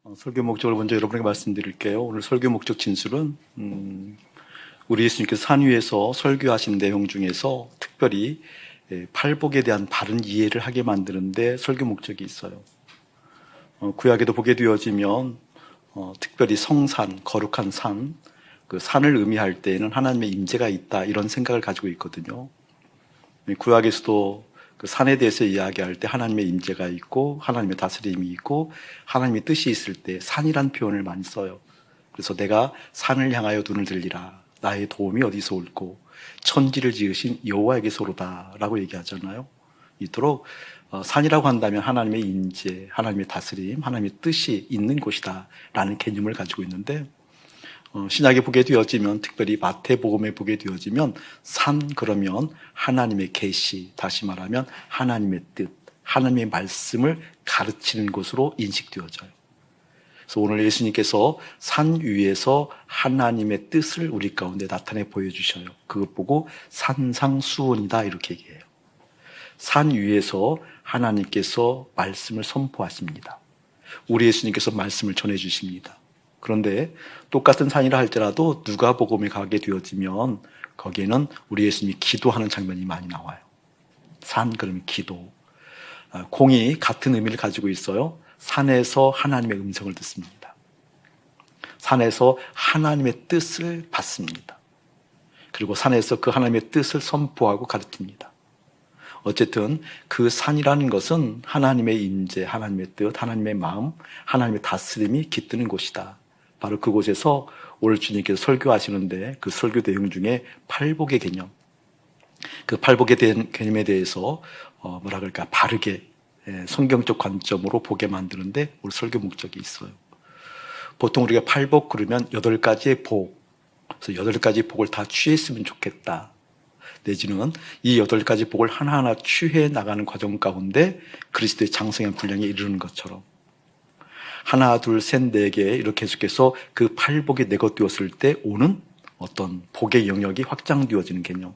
설교 목적을 먼저 여러분에게 말씀드릴게요. 오늘 설교 목적 진술은 우리 예수님께서 산 위에서 설교하신 내용 중에서 특별히 팔복에 대한 바른 이해를 하게 만드는데 설교 목적이 있어요. 구약에도 보게 되어지면 특별히 성산, 거룩한 산, 그 산을 의미할 때에는 하나님의 임재가 있다 이런 생각을 가지고 있거든요. 구약에서도 그 산에 대해서 이야기할 때 하나님의 임재가 있고 하나님의 다스림이 있고 하나님의 뜻이 있을 때 산이란 표현을 많이 써요. 그래서 내가 산을 향하여 눈을 들리라. 나의 도움이 어디서 올고 천지를 지으신 여호와에게서로다 라고 얘기하잖아요. 이토록 산이라고 한다면 하나님의 임재, 하나님의 다스림, 하나님의 뜻이 있는 곳이다 라는 개념을 가지고 있는데 신약에 보게 되어지면 특별히 마태복음에 보게 되어지면 산 그러면 하나님의 계시, 다시 말하면 하나님의 뜻, 하나님의 말씀을 가르치는 곳으로 인식되어져요. 그래서 오늘 예수님께서 산 위에서 하나님의 뜻을 우리 가운데 나타내 보여주셔요. 그것 보고 산상수훈이다 이렇게 얘기해요. 산 위에서 하나님께서 말씀을 선포하십니다. 우리 예수님께서 말씀을 전해주십니다. 그런데 똑같은 산이라 할지라도 누가복음에 가게 되어지면 거기에는 우리 예수님이 기도하는 장면이 많이 나와요. 산 그러면 기도. 공이 같은 의미를 가지고 있어요. 산에서 하나님의 음성을 듣습니다. 산에서 하나님의 뜻을 받습니다. 그리고 산에서 그 하나님의 뜻을 선포하고 가르칩니다. 어쨌든 그 산이라는 것은 하나님의 임재, 하나님의 뜻, 하나님의 마음, 하나님의 다스림이 깃드는 곳이다. 바로 그곳에서 오늘 주님께서 설교하시는데 그 설교 내용 중에 팔복의 개념, 그 팔복에 대한 개념에 대해서 뭐라 그럴까 바르게 성경적 관점으로 보게 만드는데 오늘 설교 목적이 있어요. 보통 우리가 팔복 그러면 8가지의 복, 그래서 8가지 복을 다 취했으면 좋겠다. 내지는 이 8가지 복을 하나하나 취해 나가는 과정 가운데 그리스도의 장성한 분량에 이르는 것처럼 하나, 둘, 셋, 네 개 이렇게 계속해서 그 팔복이 내것되었을 때 오는 어떤 복의 영역이 확장되어지는 개념,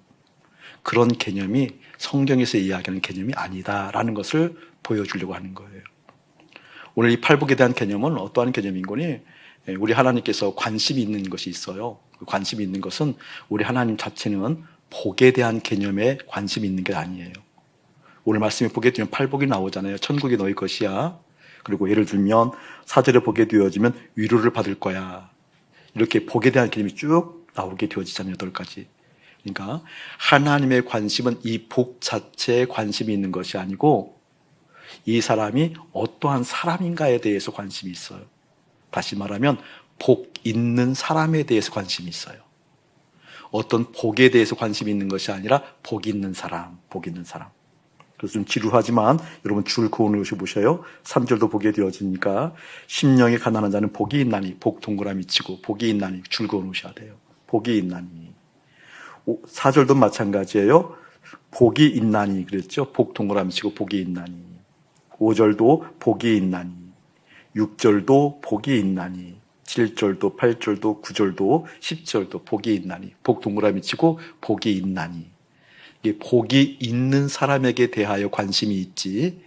그런 개념이 성경에서 이야기하는 개념이 아니다라는 것을 보여주려고 하는 거예요. 오늘 이 팔복에 대한 개념은 어떠한 개념인 거니? 우리 하나님께서 관심이 있는 것이 있어요. 그 관심이 있는 것은 우리 하나님 자체는 복에 대한 개념에 관심이 있는 게 아니에요. 오늘 말씀에 보게 되면 팔복이 나오잖아요. 천국이 너희 것이야. 그리고 예를 들면 4절에 보게 되어지면 위로를 받을 거야. 이렇게 복에 대한 개념이 쭉 나오게 되어지잖아요. 8가지. 그러니까 하나님의 관심은 이 복 자체에 관심이 있는 것이 아니고 이 사람이 어떠한 사람인가에 대해서 관심이 있어요. 다시 말하면 복 있는 사람에 대해서 관심이 있어요. 어떤 복에 대해서 관심이 있는 것이 아니라 복 있는 사람, 복 있는 사람. 그래서 좀 지루하지만 여러분 줄 그어놓으셔 보셔요. 3절도 보게 되어지니까 심령이 가난한 자는 복이 있나니, 복 동그라미 치고 복이 있나니 줄 그어놓으셔야 돼요. 복이 있나니. 4절도 마찬가지예요. 복이 있나니 그랬죠. 복 동그라미 치고 복이 있나니. 5절도 복이 있나니. 6절도 복이 있나니. 7절도 8절도 9절도 10절도 복이 있나니. 복 동그라미 치고 복이 있나니. 복이 있는 사람에게 대하여 관심이 있지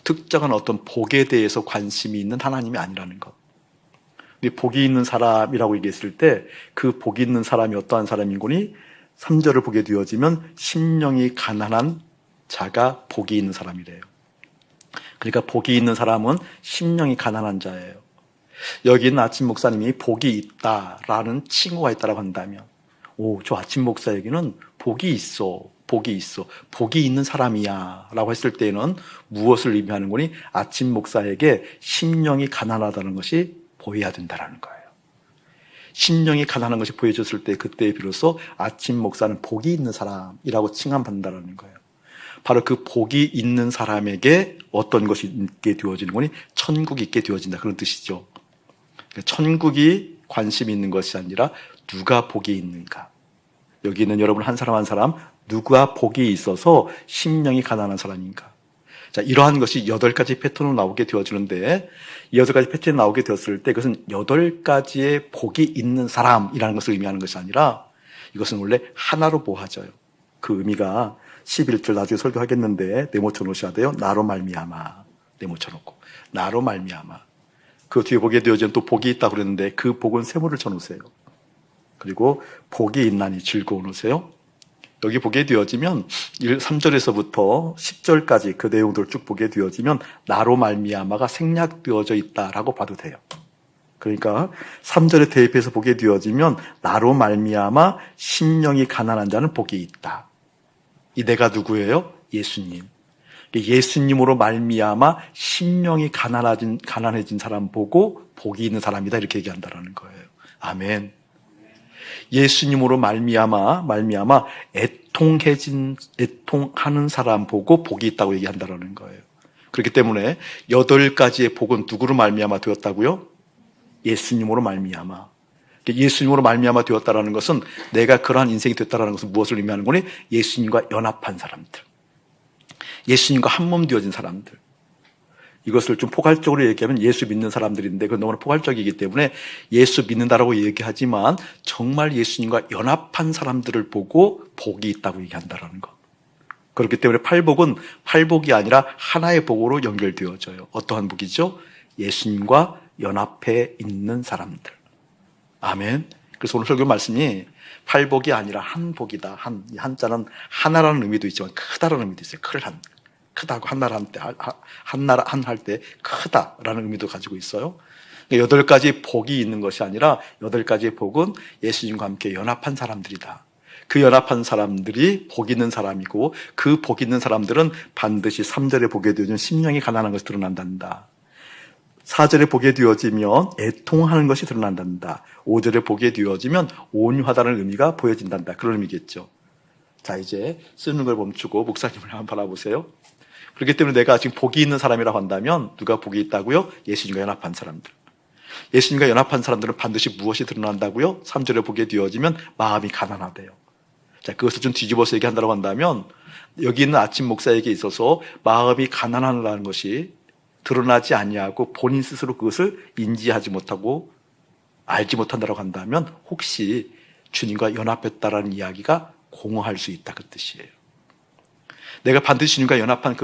특정한 어떤 복에 대해서 관심이 있는 하나님이 아니라는 것. 복이 있는 사람이라고 얘기했을 때 그 복이 있는 사람이 어떠한 사람인 거니? 3절을 보게 되어지면 심령이 가난한 자가 복이 있는 사람이래요. 그러니까 복이 있는 사람은 심령이 가난한 자예요. 여기 있는 아침 목사님이 복이 있다라는 칭호가 있다고 한다면 저 아침 목사에게는 복이 있어. 복이 있어. 복이 있는 사람이야 라고 했을 때는 무엇을 의미하는 거니? 아침 목사에게 심령이 가난하다는 것이 보여야 된다는 거예요. 심령이 가난한 것이 보여졌을 때 그때 비로소 아침 목사는 복이 있는 사람이라고 칭함받는다는 거예요. 바로 그 복이 있는 사람에게 어떤 것이 있게 되어지는 거니? 천국이 있게 되어진다 그런 뜻이죠. 천국이 관심이 있는 것이 아니라 누가 복이 있는가. 여기 있는 여러분 한 사람 한 사람 누가 복이 있어서 심령이 가난한 사람인가. 자, 이러한 것이 8가지 패턴으로 나오게 되어지는데 이 8가지 패턴이 나오게 되었을 때 그것은 8가지의 복이 있는 사람이라는 것을 의미하는 것이 아니라 이것은 원래 하나로 모아져요. 그 의미가 11절 나중에 설교하겠는데 네모쳐 놓으셔야 돼요. 나로 말미암아. 네모쳐 놓고 나로 말미암아. 그 뒤에 보게 되어지면 또 복이 있다고 그랬는데 그 복은 세모를 쳐놓으세요. 그리고 복이 있나니 즐거우세요. 여기 보게 되어지면 3절에서부터 10절까지 그 내용들을 쭉 보게 되어지면 나로 말미암아가 생략되어져 있다라고 봐도 돼요. 그러니까 3절에 대입해서 보게 되어지면 나로 말미암아 심령이 가난한 자는 복이 있다. 이 내가 누구예요? 예수님. 예수님으로 말미암아 심령이 가난해진 사람 보고 복이 있는 사람이다 이렇게 얘기한다라는 거예요. 아멘. 예수님으로 말미암아 애통하는 사람 보고 복이 있다고 얘기한다라는 거예요. 그렇기 때문에 8가지의 복은 누구로 말미암아 되었다고요? 예수님으로 말미암아. 예수님으로 말미암아 되었다라는 것은 내가 그러한 인생이 됐다라는 것은 무엇을 의미하는 거니? 예수님과 연합한 사람들, 예수님과 한 몸 되어진 사람들. 이것을 좀 포괄적으로 얘기하면 예수 믿는 사람들인데 그건 너무나 포괄적이기 때문에 예수 믿는다라고 얘기하지만 정말 예수님과 연합한 사람들을 보고 복이 있다고 얘기한다라는 것. 그렇기 때문에 팔복이 아니라 하나의 복으로 연결되어져요. 어떠한 복이죠? 예수님과 연합해 있는 사람들. 아멘. 그래서 오늘 설교 말씀이 팔복이 아니라 한복이다. 이 한자는 하나라는 의미도 있지만 크다라는 의미도 있어요. 크다고 한나라 할 때 크다라는 의미도 가지고 있어요. 8가지 복이 있는 것이 아니라 8가지의 복은 예수님과 함께 연합한 사람들이다. 그 연합한 사람들이 복 있는 사람이고 그 복 있는 사람들은 반드시 3절에 보게 되어지면 심령이 가난한 것이 드러난단다. 4절에 보게 되어지면 애통하는 것이 드러난단다. 5절에 보게 되어지면 온유하다는 의미가 보여진단다. 그런 의미겠죠. 자, 이제 쓰는 걸 멈추고 목사님을 한번 바라보세요. 그렇기 때문에 내가 지금 복이 있는 사람이라고 한다면 누가 복이 있다고요? 예수님과 연합한 사람들. 예수님과 연합한 사람들은 반드시 무엇이 드러난다고요? 3절에 보게 되어지면 마음이 가난하대요. 자, 그것을 좀 뒤집어서 얘기한다고 한다면 여기 있는 아침 목사에게 있어서 마음이 가난하다는 것이 드러나지 아니하고 본인 스스로 그것을 인지하지 못하고 알지 못한다고 한다면 혹시 주님과 연합했다라는 이야기가 공허할 수 있다 그 뜻이에요. 내가 반드시 주님과 연합한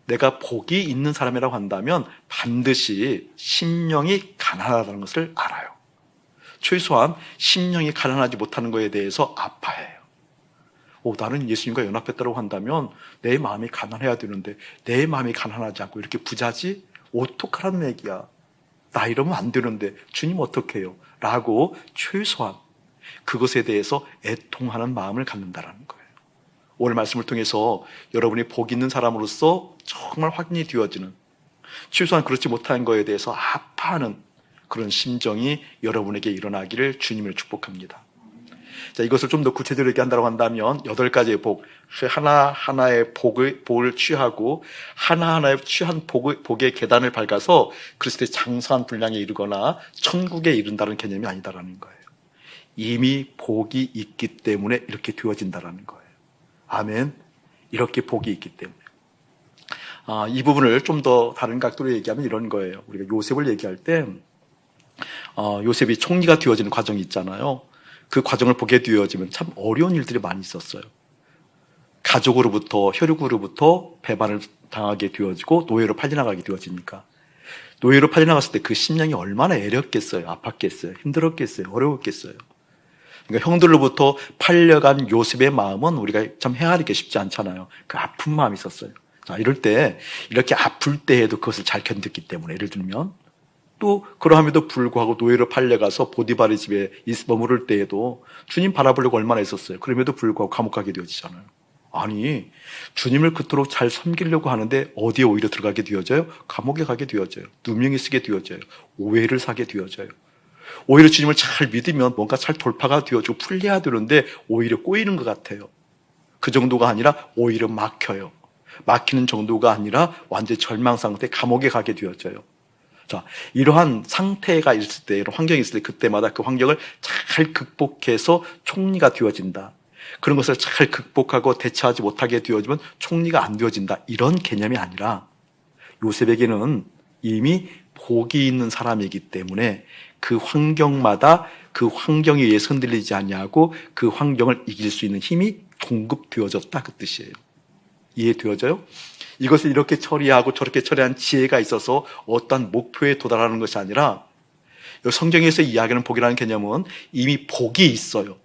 내가 복이 있는 사람이라고 한다면 반드시 심령이 가난하다는 것을 알아요. 최소한 심령이 가난하지 못하는 것에 대해서 아파해요. 나는 예수님과 연합했다고 한다면 내 마음이 가난해야 되는데 내 마음이 가난하지 않고 이렇게 부자지? 어떡하라는 얘기야. 나 이러면 안 되는데 주님 어떡해요? 라고 최소한 그것에 대해서 애통하는 마음을 갖는다는 거예요. 오늘 말씀을 통해서 여러분이 복 있는 사람으로서 정말 확인이 되어지는, 최소한 그렇지 못한 것에 대해서 아파하는 그런 심정이 여러분에게 일어나기를 주님을 축복합니다. 자, 이것을 좀 더 구체적으로 얘기한다고 한다면 8가지의 복, 하나하나의 복을 취하고 하나하나의 취한 복의 계단을 밟아서 그리스도의 장성한 분량에 이르거나 천국에 이른다는 개념이 아니다라는 거예요. 이미 복이 있기 때문에 이렇게 되어진다라는 거예요. 아멘. 이렇게 복이 있기 때문에. 이 부분을 좀 더 다른 각도로 얘기하면 이런 거예요. 우리가 요셉을 얘기할 때 요셉이 총리가 되어지는 과정이 있잖아요. 그 과정을 보게 되어지면 참 어려운 일들이 많이 있었어요. 가족으로부터, 혈육으로부터 배반을 당하게 되어지고 노예로 팔려나가게 되어지니까. 노예로 팔려나갔을 때 그 심령이 얼마나 애렸겠어요. 아팠겠어요. 힘들었겠어요. 어려웠겠어요. 그러니까 형들로부터 팔려간 요셉의 마음은 우리가 참 헤아리기 쉽지 않잖아요. 그 아픈 마음이 있었어요. 자, 이럴 때 이렇게 아플 때에도 그것을 잘 견뎠기 때문에, 예를 들면 또 그러함에도 불구하고 노예로 팔려가서 보디발의 집에 머무를 때에도 주님 바라보려고 얼마나 했었어요. 그럼에도 불구하고 감옥 가게 되어지잖아요. 아니, 주님을 그토록 잘 섬기려고 하는데 어디에 오히려 들어가게 되어져요? 감옥에 가게 되어져요. 누명이 쓰게 되어져요. 오해를 사게 되어져요. 오히려 주님을 잘 믿으면 뭔가 잘 돌파가 되어지고 풀려야 되는데 오히려 꼬이는 것 같아요. 그 정도가 아니라 오히려 막혀요. 막히는 정도가 아니라 완전히 절망 상태, 감옥에 가게 되어져요. 자, 이러한 상태가 있을 때, 이런 환경이 있을 때 그때마다 그 환경을 잘 극복해서 총리가 되어진다. 그런 것을 잘 극복하고 대처하지 못하게 되어지면 총리가 안 되어진다. 이런 개념이 아니라 요셉에게는 이미 복이 있는 사람이기 때문에 그 환경마다 그 환경에 의해서 흔들리지 아니하고 그 환경을 이길 수 있는 힘이 공급되어졌다 그 뜻이에요. 이해되어져요? 이것을 이렇게 처리하고 저렇게 처리한 지혜가 있어서 어떠한 목표에 도달하는 것이 아니라 성경에서 이야기하는 복이라는 개념은 이미 복이 있어요.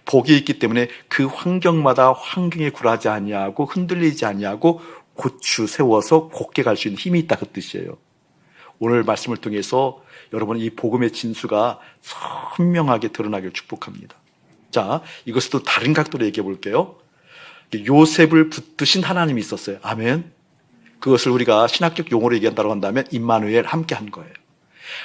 복이 있기 때문에 그 환경마다 환경에 굴하지 아니하고 흔들리지 아니하고 고추 세워서 곧게 갈 수 있는 힘이 있다 그 뜻이에요. 오늘 말씀을 통해서 여러분 이 복음의 진수가 선명하게 드러나길 축복합니다. 자, 이것을 또 다른 각도로 얘기해 볼게요. 요셉을 붙드신 하나님이 있었어요. 아멘. 그것을 우리가 신학적 용어로 얘기한다고 한다면 임마누엘, 함께한 거예요.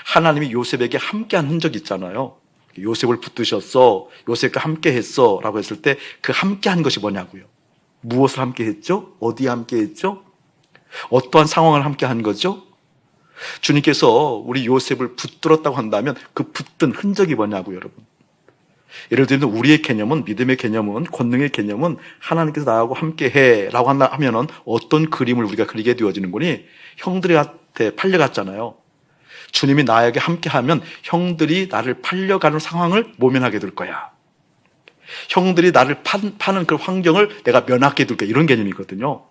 하나님이 요셉에게 함께한 흔적이 있잖아요. 요셉을 붙드셨어, 요셉과 함께했어 라고 했을 때 그 함께한 것이 뭐냐고요. 무엇을 함께했죠? 어디에 함께했죠? 어떠한 상황을 함께한 거죠? 주님께서 우리 요셉을 붙들었다고 한다면 그 붙든 흔적이 뭐냐고요, 여러분. 예를 들면 우리의 개념은, 믿음의 개념은, 권능의 개념은 하나님께서 나하고 함께해 라고 하면은 어떤 그림을 우리가 그리게 되어지는 거니? 형들한테 팔려갔잖아요. 주님이 나에게 함께하면 형들이 나를 팔려가는 상황을 모면하게 될 거야. 형들이 나를 파는 그 환경을 내가 면하게 될 거야. 이런 개념이거든요.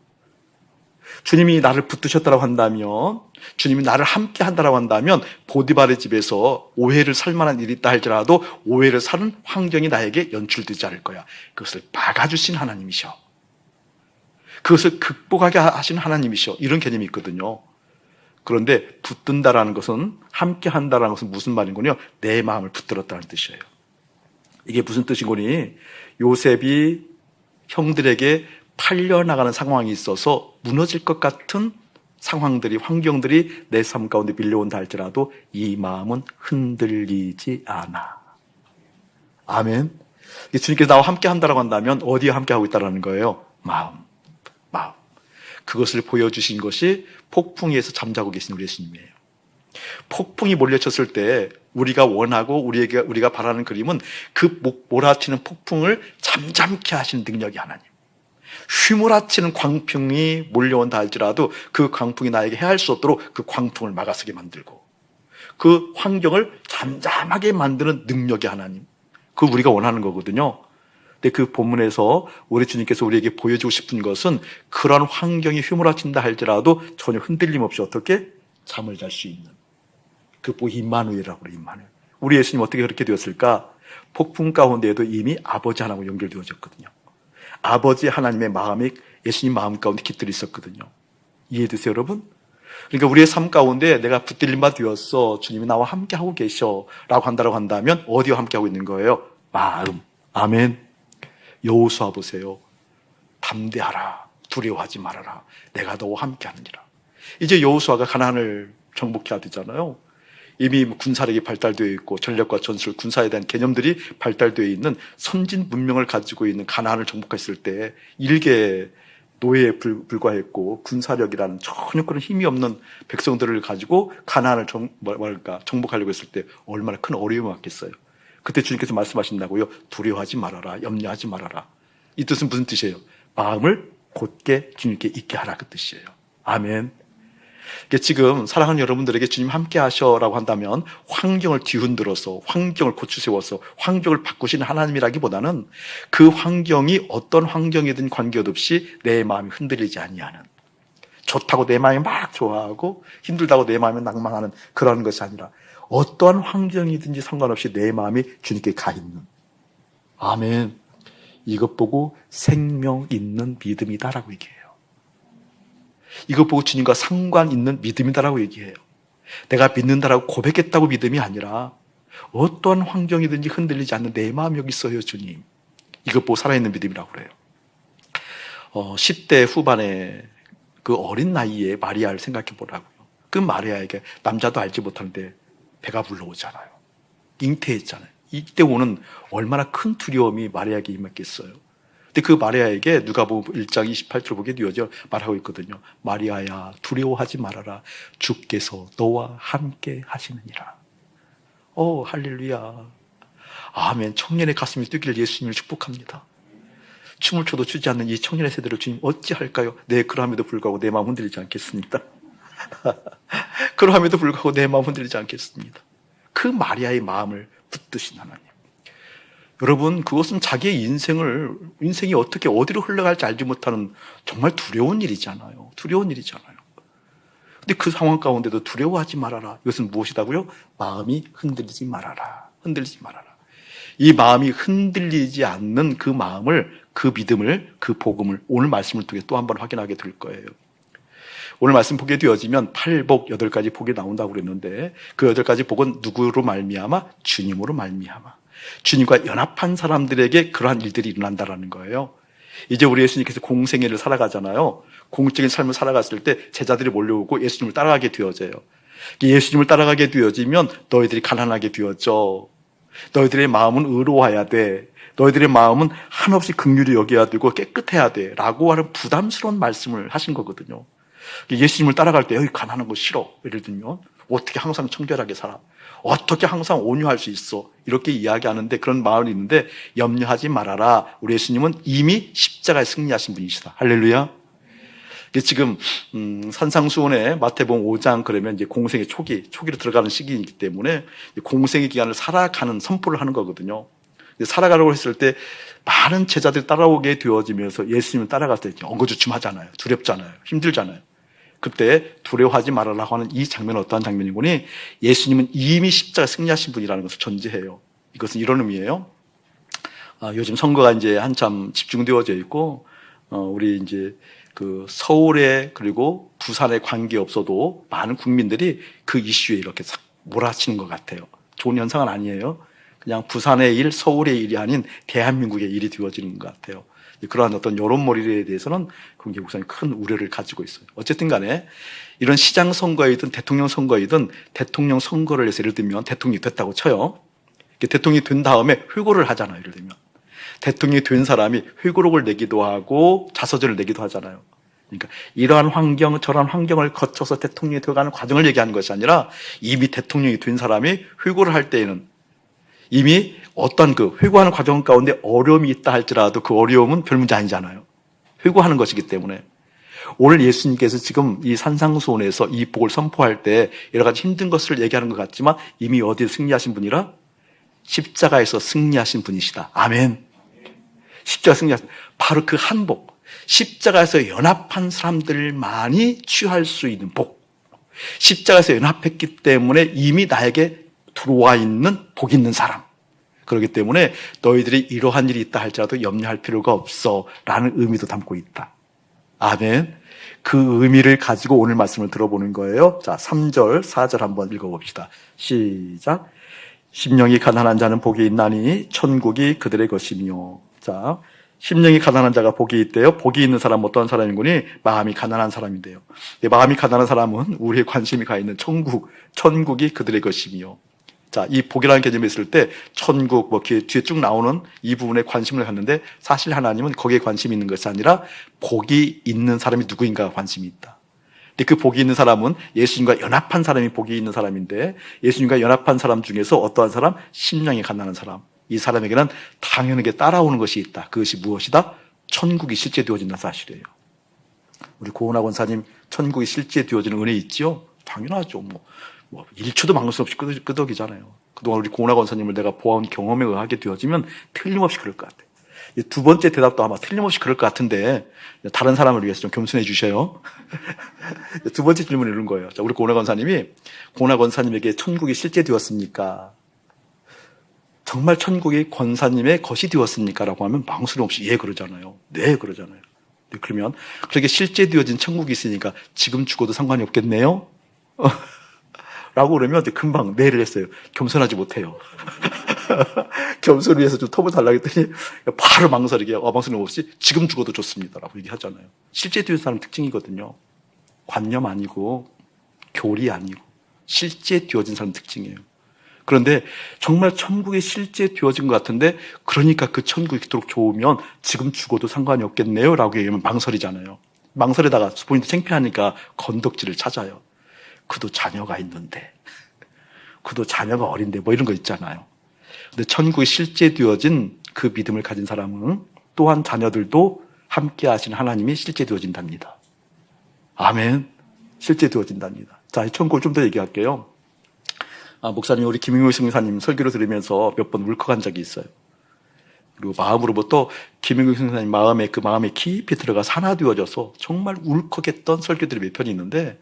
주님이 나를 붙드셨다고 한다면, 주님이 나를 함께 한다고 한다면 보디발의 집에서 오해를 살 만한 일이 있다 할지라도 오해를 사는 환경이 나에게 연출되지 않을 거야. 그것을 막아주신 하나님이셔. 그것을 극복하게 하신 하나님이셔. 이런 개념이 있거든요. 그런데 붙든다라는 것은, 함께 한다라는 것은 무슨 말인 거냐? 내 마음을 붙들었다는 뜻이에요. 이게 무슨 뜻인 거니? 요셉이 형들에게 팔려나가는 상황이 있어서 무너질 것 같은 상황들이, 환경들이 내 삶 가운데 밀려온다 할지라도 이 마음은 흔들리지 않아. 아멘. 주님께서 나와 함께 한다고 한다면 어디에 함께 하고 있다는 거예요? 마음. 그것을 보여주신 것이 폭풍에서 잠자고 계신 우리 예수님이에요. 폭풍이 몰려쳤을 때 우리가 원하고 우리가 바라는 그림은 그 몰아치는 폭풍을 잠잠케 하시는 능력이 하나님. 휘몰아치는 광풍이 몰려온다 할지라도 그 광풍이 나에게 해할 수 없도록 그 광풍을 막아서게 만들고 그 환경을 잠잠하게 만드는 능력이 하나님. 그거 우리가 원하는 거거든요. 근데 그 본문에서 우리 주님께서 우리에게 보여주고 싶은 것은 그런 환경이 휘몰아친다 할지라도 전혀 흔들림 없이 어떻게 잠을 잘 수 있는 그 임마누엘이라고 그래요. 임마누엘. 우리 예수님 어떻게 그렇게 되었을까? 폭풍 가운데에도 이미 아버지 하나님과 연결되어졌거든요. 아버지 하나님의 마음이 예수님 마음 가운데 깃들이 있었거든요. 이해되세요, 여러분? 그러니까 우리의 삶 가운데 내가 붙들림 바 되었어, 주님이 나와 함께 하고 계셔 라고 한다고 한다면 어디와 함께 하고 있는 거예요? 마음. 아멘. 여호수아 보세요. 담대하라, 두려워하지 말아라, 내가 너와 함께 하느니라. 이제 여호수아가 가나안을 정복해야 되잖아요. 이미 군사력이 발달되어 있고 전략과 전술, 군사에 대한 개념들이 발달되어 있는 선진 문명을 가지고 있는 가나안을 정복했을 때 일개 노예에 불과했고 군사력이라는 전혀 그런 힘이 없는 백성들을 가지고 가나안을 정복하려고 했을 때 얼마나 큰 어려움이 왔겠어요. 그때 주님께서 말씀하신다고요. 두려워하지 말아라, 염려하지 말아라. 이 뜻은 무슨 뜻이에요? 마음을 곧게 주님께 있게 하라, 그 뜻이에요. 아멘. 지금 사랑하는 여러분들에게 주님 함께 하셔라고 한다면 환경을 뒤흔들어서, 환경을 고추 세워서 환경을 바꾸시는 하나님이라기보다는 그 환경이 어떤 환경이든 관계없이 내 마음이 흔들리지 아니하는, 좋다고 내 마음이 막 좋아하고 힘들다고 내 마음이 낭망하는 그런 것이 아니라 어떠한 환경이든지 상관없이 내 마음이 주님께 가 있는. 아멘. 이것 보고 생명 있는 믿음이다라고 얘기해요. 이것 보고 주님과 상관 있는 믿음이다라고 얘기해요. 내가 믿는다라고 고백했다고 믿음이 아니라 어떠한 환경이든지 흔들리지 않는 내 마음이 여기 있어요, 주님. 이것 보고 살아있는 믿음이라고 그래요. 10대 후반에 그 어린 나이에 마리아를 생각해 보라고요. 그 마리아에게 남자도 알지 못하는데 배가 불러오잖아요. 잉태했잖아요. 이때 오는 얼마나 큰 두려움이 마리아에게 임했겠어요. 근데 그 마리아에게 누가복음 1장 28절 보게 되어져 말하고 있거든요. 마리아야, 두려워하지 말아라. 주께서 너와 함께 하시느니라. 할렐루야. 아멘. 청년의 가슴이 뛰기를 예수님을 축복합니다. 춤을 춰도 추지 않는 이 청년의 세대를 주님 어찌할까요? 네, 그러함에도 불구하고 내 마음 흔들리지 않겠습니다. 그러함에도 불구하고 내 마음 흔들리지 않겠습니다. 그 마리아의 마음을 붙드신 하나님. 여러분, 그것은 자기의 인생이 어떻게 어디로 흘러갈지 알지 못하는 정말 두려운 일이잖아요. 두려운 일이잖아요. 근데 그 상황 가운데도 두려워하지 말아라. 이것은 무엇이다고요? 마음이 흔들리지 말아라. 흔들리지 말아라. 이 마음이 흔들리지 않는 그 마음을, 그 믿음을, 그 복음을 오늘 말씀을 통해 또 한 번 확인하게 될 거예요. 오늘 말씀 보게 되어지면 8복 8가지 복이 나온다고 그랬는데 그 8가지 복은 누구로 말미암아? 주님으로 말미암아. 주님과 연합한 사람들에게 그러한 일들이 일어난다라는 거예요. 이제 우리 예수님께서 공생애를 살아가잖아요. 공적인 삶을 살아갔을 때 제자들이 몰려오고 예수님을 따라가게 되어져요. 예수님을 따라가게 되어지면 너희들이 가난하게 되어져. 너희들의 마음은 의로워야 돼. 너희들의 마음은 한없이 긍휼히 여겨야 되고 깨끗해야 돼. 라고 하는 부담스러운 말씀을 하신 거거든요. 예수님을 따라갈 때 여기 가난한 거 싫어. 예를 들면 어떻게 항상 청결하게 살아? 어떻게 항상 온유할 수 있어? 이렇게 이야기하는데 그런 마음이 있는데 염려하지 말아라. 우리 예수님은 이미 십자가에 승리하신 분이시다. 할렐루야. 지금 산상수훈의 마태복음 5장 그러면 이제 공생의 초기로 들어가는 시기이기 때문에 공생의 기간을 살아가는 선포를 하는 거거든요. 살아가려고 했을 때 많은 제자들이 따라오게 되어지면서 예수님을 따라갈 때 엉거주춤하잖아요. 두렵잖아요. 힘들잖아요. 그때 두려워하지 말아라고 하는 이 장면은 어떠한 장면이고니 예수님은 이미 십자가 승리하신 분이라는 것을 전제해요. 이것은 이런 의미예요. 요즘 선거가 이제 한참 집중되어져 있고 우리 이제 그 서울에 그리고 부산에 관계없어도 많은 국민들이 그 이슈에 이렇게 몰아치는 것 같아요. 좋은 현상은 아니에요. 그냥 부산의 일, 서울의 일이 아닌 대한민국의 일이 되어지는 것 같아요. 그러한 어떤 여론몰이에 대해서는 굉장히 우선 큰 우려를 가지고 있어요. 어쨌든 간에 이런 시장 선거이든 대통령 선거이든 대통령 선거를 해서 예를 들면 대통령이 됐다고 쳐요. 대통령이 된 다음에 회고를 하잖아요. 예를 들면 대통령이 된 사람이 회고록을 내기도 하고 자서전을 내기도 하잖아요. 그러니까 이러한 환경, 저러한 환경을 거쳐서 대통령이 되어가는 과정을 얘기하는 것이 아니라 이미 대통령이 된 사람이 회고를 할 때에는 이미 어떤 그 회고하는 과정 가운데 어려움이 있다 할지라도 그 어려움은 별 문제 아니잖아요. 회고하는 것이기 때문에. 오늘 예수님께서 지금 이 산상수훈에서 이 복을 선포할 때 여러 가지 힘든 것을 얘기하는 것 같지만 이미 어디에 승리하신 분이라? 십자가에서 승리하신 분이시다. 아멘. 십자가 승리하신 바로 그 한 복. 십자가에서 연합한 사람들만이 취할 수 있는 복. 십자가에서 연합했기 때문에 이미 나에게 들어와 있는 복 있는 사람. 그렇기 때문에 너희들이 이러한 일이 있다 할지라도 염려할 필요가 없어 라는 의미도 담고 있다. 아멘. 그 의미를 가지고 오늘 말씀을 들어보는 거예요. 자, 3절, 4절 한번 읽어봅시다. 시작. 심령이 가난한 자는 복이 있나니 천국이 그들의 것이며. 자, 심령이 가난한 자가 복이 있대요. 복이 있는 사람은 어떤 사람이군이? 마음이 가난한 사람인데요. 마음이 가난한 사람은 우리의 관심이 가 있는 천국이 그들의 것이며. 자, 이 복이라는 개념이 있을 때 천국 뒤에 쭉 나오는 이 부분에 관심을 갖는데 사실 하나님은 거기에 관심이 있는 것이 아니라 복이 있는 사람이 누구인가 관심이 있다. 근데 그 복이 있는 사람은 예수님과 연합한 사람이 복이 있는 사람인데 예수님과 연합한 사람 중에서 어떠한 사람? 심령이 가난한 사람. 이 사람에게는 당연하게 따라오는 것이 있다. 그것이 무엇이다? 천국이 실제 되어진다는 사실이에요. 우리 고은하 권사님 천국이 실제 되어지는 은혜 있죠? 당연하죠. 뭐 1초도 망설 없이 끄덕이잖아요. 그동안 우리 고은하 권사님을 내가 보아온 경험에 의하게 되어지면 틀림없이 그럴 것 같아요. 두 번째 대답도 아마 틀림없이 그럴 것 같은데 다른 사람을 위해서 좀 겸손해 주셔요. 두 번째 질문은 이런 거예요. 자, 우리 고은하 권사님이 고은하 권사님에게 천국이 실제 되었습니까? 정말 천국이 권사님의 것이 되었습니까? 라고 하면 망설임 없이 예 그러잖아요. 네 그러잖아요. 그러면 그렇게 실제 되어진 천국이 있으니까 지금 죽어도 상관이 없겠네요? 라고 그러면 금방 네를 했어요. 겸손하지 못해요. 겸손을 위해서 좀 톱을 달라고 했더니 바로 망설이게 망설임 없이 지금 죽어도 좋습니다. 라고 얘기하잖아요. 실제 되어진 사람 특징이거든요. 관념 아니고 교리 아니고 실제 되어진 사람 특징이에요. 그런데 정말 천국이 실제 되어진 것 같은데 그러니까 그 천국이 그토록 좋으면 지금 죽어도 상관이 없겠네요 라고 얘기하면 망설이잖아요. 망설이다가 본인도 창피하니까 건덕지를 찾아요. 그도 자녀가 있는데 그도 자녀가 어린데 뭐 이런 거 있잖아요. 근데 천국이 실제 되어진 그 믿음을 가진 사람은 또한 자녀들도 함께 하시는 하나님이 실제 되어진답니다. 아멘. 실제 되어진답니다. 자, 이 천국을 좀 더 얘기할게요. 목사님, 우리 김용호 성사님 설교를 들으면서 몇 번 울컥한 적이 있어요. 그리고 마음으로부터 김영경 선생님 마음에 깊이 들어가 산화되어져서 정말 울컥했던 설교들이 몇 편이 있는데,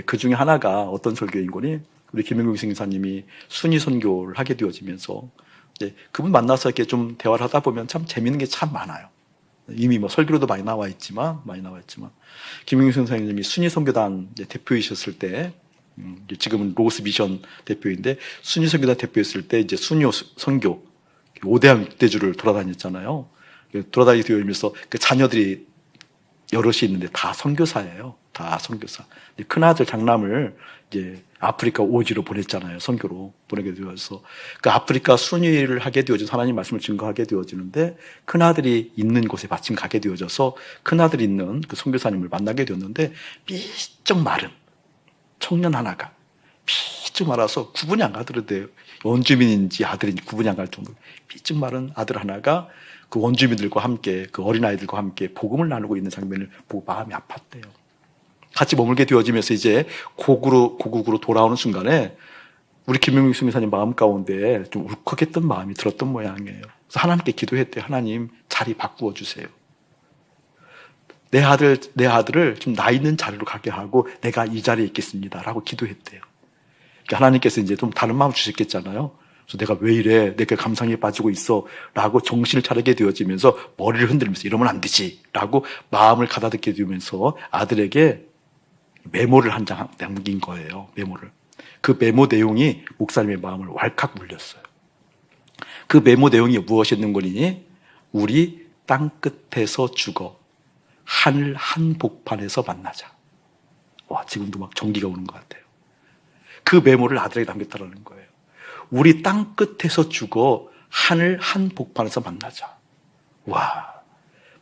그 중에 하나가 어떤 설교인 거니? 우리 김영경 선생님이 순위 선교를 하게 되어지면서 그분 만나서 이렇게 좀 대화를 하다 보면 참 재밌는 게 참 많아요. 이미 뭐 설교로도 많이 나와 있지만 김영경 선생님이 순위 선교단 대표이셨을 때, 지금은 로고스 미션 대표인데 순위 선교단 대표였을 때 이제 순위 선교 5대양 6대주를 돌아다녔잖아요. 돌아다니면서 그 자녀들이 여럿이 있는데 다 선교사예요. 다 선교사. 큰아들 장남을 이제 아프리카 오지로 보냈잖아요. 선교로 보내게 되어서 그 아프리카 순위를 하게 되어져서 하나님 말씀을 증거하게 되어지는데, 큰아들이 있는 곳에 마침 가게 되어져서 큰아들이 있는 그 선교사님을 만나게 되었는데, 삐쩍 마른 청년 하나가 삐쩍 말아서 구분이 안 가더라고요. 원주민인지 아들인지 구분이 안 갈 정도로 삐쩍 마른 아들 하나가 그 원주민들과 함께, 그 어린아이들과 함께 복음을 나누고 있는 장면을 보고 마음이 아팠대요. 같이 머물게 되어지면서 이제 고국으로 돌아오는 순간에 우리 김영익 선교사님 마음 가운데 좀 울컥했던 마음이 들었던 모양이에요. 그래서 하나님께 기도했대요. 하나님, 자리 바꾸어 주세요. 내 아들을 좀 나 있는 자리로 가게 하고 내가 이 자리에 있겠습니다. 라고 기도했대요. 그러니까 하나님께서 이제 좀 다른 마음 주셨겠잖아요. 그래서 내가 왜 이래? 내가 감상에 빠지고 있어. 라고 정신을 차리게 되어지면서 머리를 흔들면서 이러면 안 되지. 라고 마음을 가다듬게 되면서 아들에게 메모를 한 장 남긴 거예요. 메모를. 그 메모 내용이 목사님의 마음을 왈칵 물렸어요. 그 메모 내용이 무엇이었는 거니? 우리 땅 끝에서 죽어 하늘 한복판에서 만나자. 와, 지금도 막 전기가 오는 것 같아요. 그 메모를 아들에게 남겼다라는 거예요. 우리 땅 끝에서 죽어 하늘 한복판에서 만나자. 와,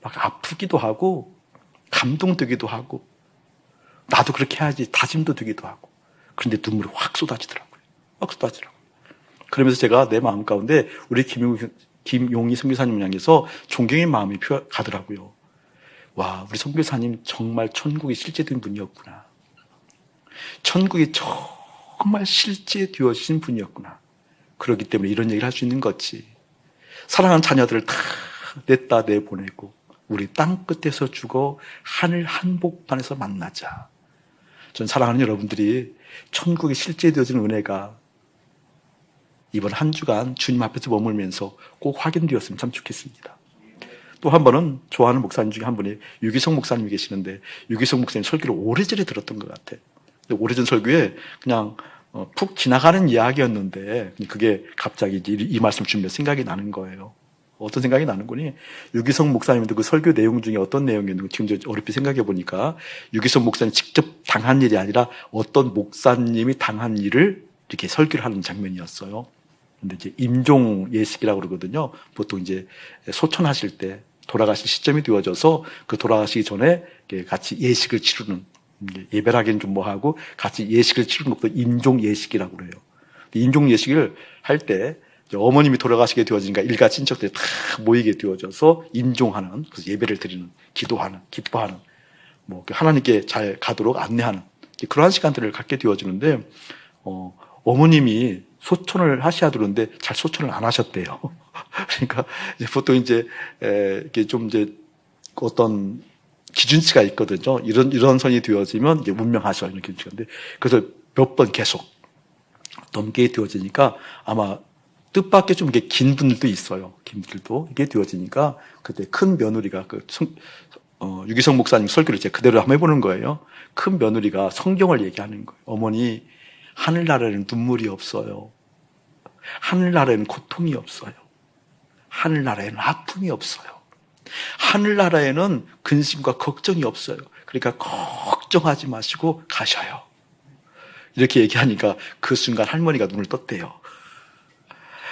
막 아프기도 하고 감동되기도 하고 나도 그렇게 해야지 다짐도 되기도 하고, 그런데 눈물이 확 쏟아지더라고요. 확 쏟아지더라고요. 그러면서 제가 내 마음 가운데 우리 김용희 선교사님을 향해서 존경의 마음이 가더라고요. 와, 우리 선교사님 정말 천국이 실제된 분이었구나. 천국이 정말 실제되어진 분이었구나. 그렇기 때문에 이런 얘기를 할 수 있는 거지. 사랑하는 자녀들을 다 냈다 내보내고 우리 땅 끝에서 죽어 하늘 한복판에서 만나자. 전 사랑하는 여러분들이 천국이 실제되어지는 은혜가 이번 한 주간 주님 앞에서 머물면서 꼭 확인되었으면 참 좋겠습니다. 또 한 번은 좋아하는 목사님 중에 한 분이 유기성 목사님이 계시는데, 유기성 목사님 설교를 오래전에 들었던 것 같아. 오래전 설교에 그냥 푹 지나가는 이야기였는데 그게 갑자기 이 말씀 주면서 생각이 나는 거예요. 어떤 생각이 나는 거니? 유기성 목사님도 그 설교 내용 중에 어떤 내용이었는지 지금 어렵게 생각해 보니까, 유기성 목사님 직접 당한 일이 아니라 어떤 목사님이 당한 일을 이렇게 설교를 하는 장면이었어요. 근데 이제 임종 예식이라고 그러거든요. 보통 이제 소천하실 때 돌아가실 시점이 되어져서 그 돌아가시기 전에 같이 예식을 치르는, 예배라기는 좀 뭐하고 같이 예식을 치르는 것도 임종 예식이라고 그래요. 임종 예식을 할 때 어머님이 돌아가시게 되어지니까 일가 친척들이 다 모이게 되어져서 임종하는, 그래서 예배를 드리는, 기도하는, 기뻐하는, 뭐 하나님께 잘 가도록 안내하는 그러한 시간들을 갖게 되어지는데, 어머님이 소천을 하셔야 되는데 잘 소천을 안 하셨대요. 그러니까 이제 보통 이제 이게 좀 이제 어떤 기준치가 있거든요. 이런 선이 되어지면 이제 문명하셔, 이런 기준치인데, 그래서 몇 번 계속 넘게 되어지니까 아마 뜻밖의 좀 이게 긴 분들도 있어요. 긴 분들도 이게 되어지니까 그때 큰 며느리가 유기성 목사님 설교를 제가 그대로 한번 해보는 거예요. 큰 며느리가 성경을 얘기하는 거예요. 어머니, 하늘나라에는 눈물이 없어요. 하늘나라에는 고통이 없어요. 하늘나라에는 아픔이 없어요. 하늘나라에는 근심과 걱정이 없어요. 그러니까 걱정하지 마시고 가셔요. 이렇게 얘기하니까 그 순간 할머니가 눈을 떴대요.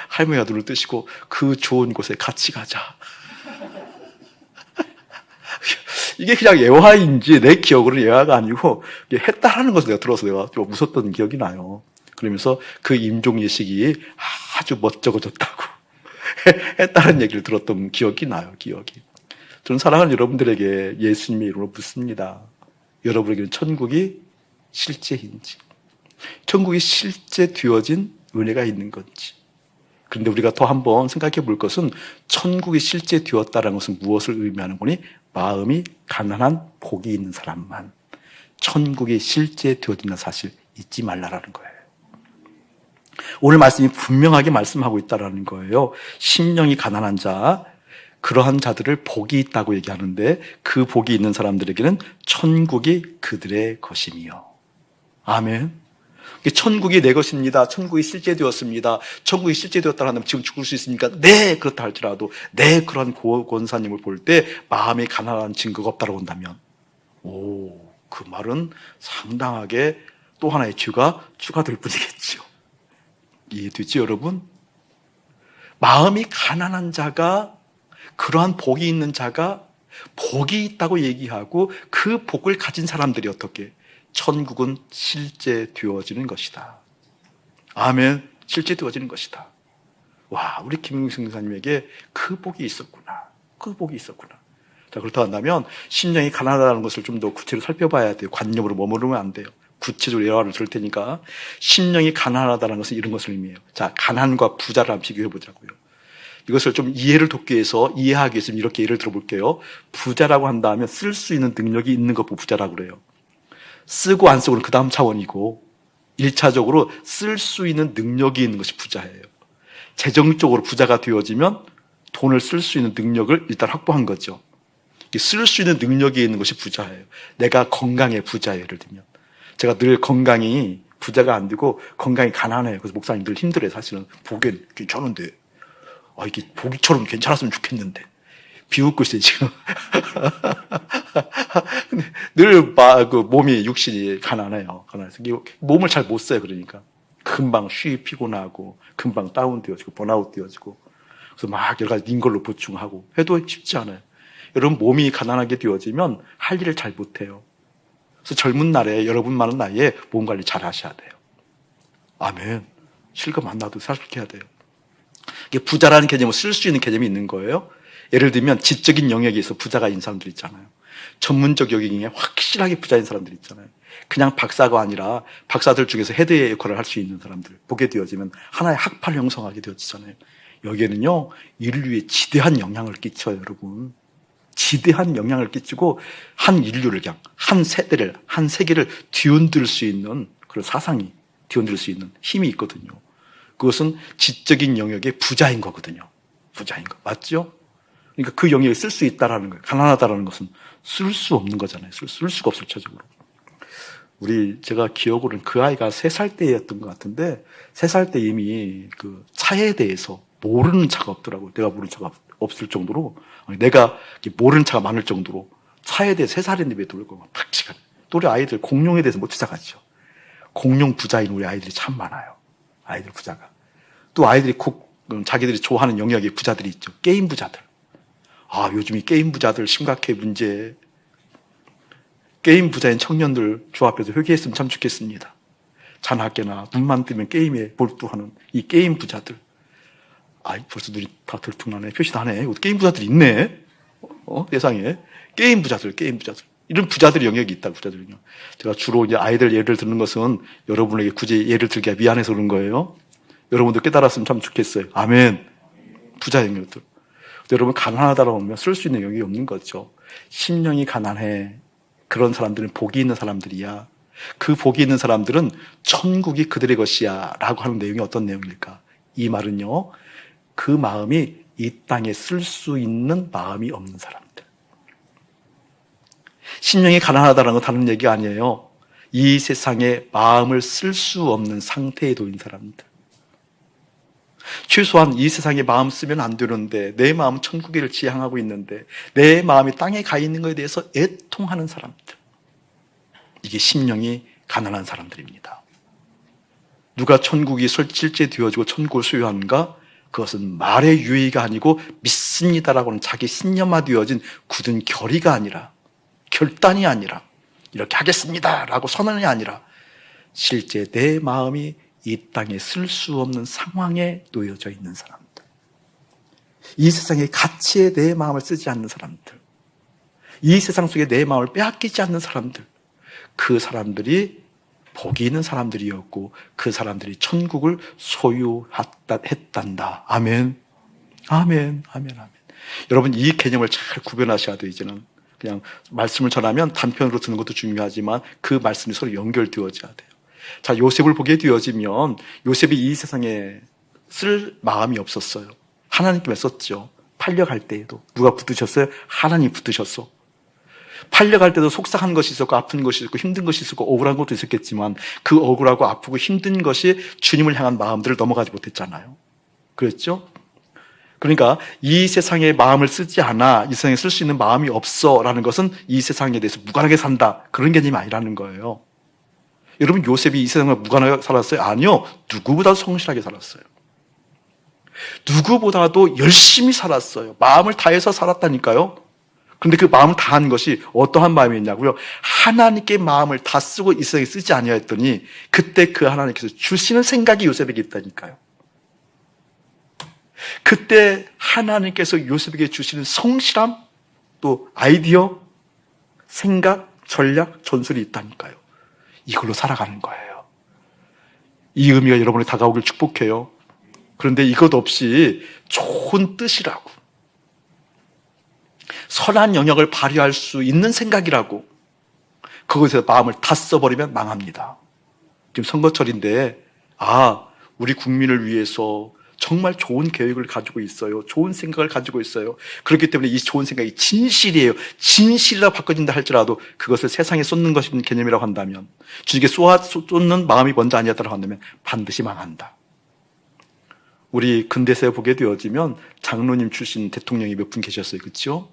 할머니가 눈을 뜨시고 그 좋은 곳에 같이 가자. 이게 그냥 예화인지 내 기억으로는 예화가 아니고 했다라는 것을 내가 들어서 내가 좀 웃었던 기억이 나요. 그러면서 그 임종 예식이 아주 멋쩍어졌다고 했다는 얘기를 들었던 기억이 나요. 기억이. 저는 사랑하는 여러분들에게 예수님의 이름으로 묻습니다. 여러분에게는 천국이 실제인지, 천국이 실제 되어진 은혜가 있는 건지, 그런데 우리가 더 한번 생각해 볼 것은 천국이 실제 되었다는 것은 무엇을 의미하는 거니? 마음이 가난한 복이 있는 사람만 천국이 실제 되어진다는 사실 잊지 말라라는 거예요. 오늘 말씀이 분명하게 말씀하고 있다는 거예요. 심령이 가난한 자, 그러한 자들을 복이 있다고 얘기하는데 그 복이 있는 사람들에게는 천국이 그들의 것이며. 아멘. 천국이 내 것입니다. 천국이 실제 되었습니다. 천국이 실제 되었다고 하면 지금 죽을 수 있습니까? 네, 그렇다 할지라도 네, 그런 권사님을 볼 때 마음이 가난한 증거가 없다고 한다면 그 말은 상당하게 또 하나의 죄가 추가될 뿐이겠죠. 이해되죠, 여러분? 마음이 가난한 자가, 그러한 복이 있는 자가 복이 있다고 얘기하고 그 복을 가진 사람들이 어떻게? 천국은 실제 되어지는 것이다. 아멘. 실제 되어지는 것이다. 와, 우리 김용승 선생님에게 그 복이 있었구나. 그 복이 있었구나. 자, 그렇다 한다면 심령이 가난하다는 것을 좀 더 구체적으로 살펴봐야 돼요. 관념으로 머무르면 안 돼요. 구체적으로 예화를 들 테니까. 심령이 가난하다는 것은 이런 것을 의미해요. 자, 가난과 부자를 한번 비교해 보자고요. 이것을 좀 이해를 돕기 위해서, 이해하기 위해서 이렇게 예를 들어볼게요. 부자라고 한다면 쓸 수 있는 능력이 있는 것 부자라고 그래요. 쓰고 안 쓰고는 그 다음 차원이고 1차적으로 쓸 수 있는 능력이 있는 것이 부자예요. 재정적으로 부자가 되어지면 돈을 쓸 수 있는 능력을 일단 확보한 거죠. 쓸 수 있는 능력이 있는 것이 부자예요. 내가 건강해 부자예요. 예를 들면 제가 늘 건강이 부자가 안 되고 건강이 가난해요. 그래서 목사님 늘 힘들어요. 사실은 보기엔 괜찮은데 이게 보기처럼 괜찮았으면 좋겠는데 비웃고 있어요 지금. 근데 늘 몸이 육신이 가난해요. 가난해서 몸을 잘 못 써요. 그러니까 금방 피곤하고 금방 다운되어지고 번아웃 되어지고 그래서 막 여러 가지 닌 걸로 보충하고 해도 쉽지 않아요. 여러분 몸이 가난하게 되어지면 할 일을 잘 못해요. 그래서 젊은 날에 여러분 많은 나이에 몸 관리 잘 하셔야 돼요. 아멘. 실컷 만나도 살펴야 돼요. 이게 부자라는 개념은 쓸 수 있는 개념이 있는 거예요. 예를 들면 지적인 영역에서 부자가 있는 사람들 있잖아요. 전문적 영역에 확실하게 부자인 사람들 있잖아요. 그냥 박사가 아니라 박사들 중에서 헤드의 역할을 할 수 있는 사람들 보게 되어지면 하나의 학파를 형성하게 되어지잖아요. 여기에는요 인류에 지대한 영향을 끼쳐요. 여러분 지대한 영향을 끼치고 한 인류를 그냥 한 세대를 한 세계를 뒤흔들 수 있는 그런 사상이 뒤흔들 수 있는 힘이 있거든요. 그것은 지적인 영역의 부자인 거거든요. 부자인 거 맞죠? 그러니까 그 영역을 쓸 수 있다라는 거예요. 가난하다라는 것은 쓸 수 없는 거잖아요. 쓸 수가 없어요, 전적으로. 제가 기억으로는 그 아이가 3살 때였던 것 같은데, 3살 때 이미 그 차에 대해서 모르는 차가 없더라고요. 내가 모르는 차가 없을 정도로, 내가 모르는 차가 많을 정도로 차에 대해 3살인데 왜 놀고 막 팍치가. 또 우리 아이들 공룡에 대해서 못 찾아가죠. 공룡 부자인 우리 아이들이 참 많아요. 아이들 부자가. 또 아이들이 자기들이 좋아하는 영역의 부자들이 있죠. 게임 부자들. 요즘 이 게임 부자들 심각해 문제. 게임 부자인 청년들 조합해서 회개했으면 참 좋겠습니다. 자나깨나 눈만 뜨면 게임에 몰두하는 이 게임 부자들. 벌써 눈이 다 들통나네. 표시 다 하네. 게임 부자들 있네. 세상에. 게임 부자들. 이런 부자들의 영역이 있다, 부자들 영역. 제가 주로 이제 아이들 예를 드는 것은 여러분에게 굳이 예를 들기가 미안해서 그런 거예요. 여러분도 깨달았으면 참 좋겠어요. 아멘. 부자 영역들. 여러분 가난하다고 하면 쓸 수 있는 영역이 없는 거죠. 심령이 가난해. 그런 사람들은 복이 있는 사람들이야. 그 복이 있는 사람들은 천국이 그들의 것이야 라고 하는 내용이 어떤 내용일까? 이 말은요, 그 마음이 이 땅에 쓸 수 있는 마음이 없는 사람들. 심령이 가난하다는 건 다른 얘기가 아니에요. 이 세상에 마음을 쓸 수 없는 상태에 놓인 사람들. 최소한 이 세상에 마음 쓰면 안 되는데 내 마음은 천국을 지향하고 있는데 내 마음이 땅에 가 있는 것에 대해서 애통하는 사람들. 이게 심령이 가난한 사람들입니다. 누가 천국이 실제 되어지고 천국을 소유하는가? 그것은 말의 유의가 아니고 믿습니다라고 하는 자기 신념화되어진 굳은 결의가 아니라 결단이 아니라 이렇게 하겠습니다라고 선언이 아니라 실제 내 마음이 이 땅에 쓸 수 없는 상황에 놓여져 있는 사람들. 이 세상의 가치에 내 마음을 쓰지 않는 사람들. 이 세상 속에 내 마음을 빼앗기지 않는 사람들. 그 사람들이 복이 있는 사람들이었고 그 사람들이 천국을 소유했단다. 아멘. 아멘. 아멘. 아멘. 여러분 이 개념을 잘 구별하셔야 돼요. 이제는 그냥 말씀을 전하면 단편으로 듣는 것도 중요하지만 그 말씀이 서로 연결되어져야 돼요. 자, 요셉을 보게 되어지면 요셉이 이 세상에 쓸 마음이 없었어요. 하나님께 썼죠. 팔려갈 때에도 누가 붙드셨어요? 하나님 붙드셨어. 팔려갈 때도 속상한 것이 있었고 아픈 것이 있었고 힘든 것이 있었고 억울한 것도 있었겠지만 그 억울하고 아프고 힘든 것이 주님을 향한 마음들을 넘어가지 못했잖아요. 그랬죠? 그러니까 이 세상에 마음을 쓰지 않아 이 세상에 쓸 수 있는 마음이 없어 라는 것은 이 세상에 대해서 무관하게 산다 그런 개념이 아니라는 거예요. 여러분 요셉이 이 세상에 무관하게 살았어요? 아니요. 누구보다도 성실하게 살았어요. 누구보다도 열심히 살았어요. 마음을 다해서 살았다니까요. 그런데 그 마음을 다한 것이 어떠한 마음이었냐고요? 하나님께 마음을 다 쓰고 이 세상에 쓰지 아니하였더니 그때 그 하나님께서 주시는 생각이 요셉에게 있다니까요. 그때 하나님께서 요셉에게 주시는 성실함, 또 아이디어, 생각, 전략, 전술이 있다니까요. 이걸로 살아가는 거예요. 이 의미가 여러분에 다가오길 축복해요. 그런데 이것 없이 좋은 뜻이라고, 선한 영역을 발휘할 수 있는 생각이라고 그것에 마음을 다 써버리면 망합니다. 지금 선거철인데 우리 국민을 위해서 정말 좋은 계획을 가지고 있어요. 좋은 생각을 가지고 있어요. 그렇기 때문에 이 좋은 생각이 진실이에요. 진실이라 바꿔진다 할지라도 그것을 세상에 쏟는 것이 개념이라고 한다면, 주님께 쏟는 마음이 먼저 아니었다고 한다면 반드시 망한다. 우리 근대사에 보게 되어지면 장로님 출신 대통령이 몇 분 계셨어요. 그렇죠?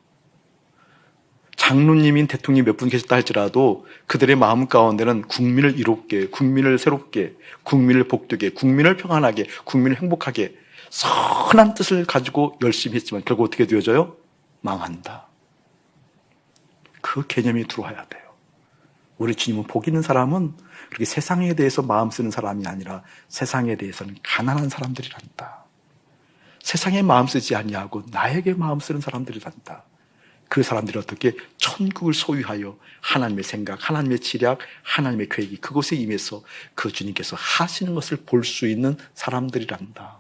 장로님인 대통령이 몇 분 계셨다 할지라도 그들의 마음 가운데는 국민을 이롭게, 국민을 새롭게, 국민을 복되게, 국민을 평안하게, 국민을 행복하게 선한 뜻을 가지고 열심히 했지만 결국 어떻게 되어져요? 망한다. 그 개념이 들어와야 돼요. 우리 주님은 복 있는 사람은 그렇게 세상에 대해서 마음 쓰는 사람이 아니라 세상에 대해서는 가난한 사람들이란다. 세상에 마음 쓰지 아니하고 나에게 마음 쓰는 사람들이란다. 그 사람들이 어떻게 천국을 소유하여 하나님의 생각, 하나님의 지략, 하나님의 계획이 그곳에 임해서 그 주님께서 하시는 것을 볼 수 있는 사람들이란다.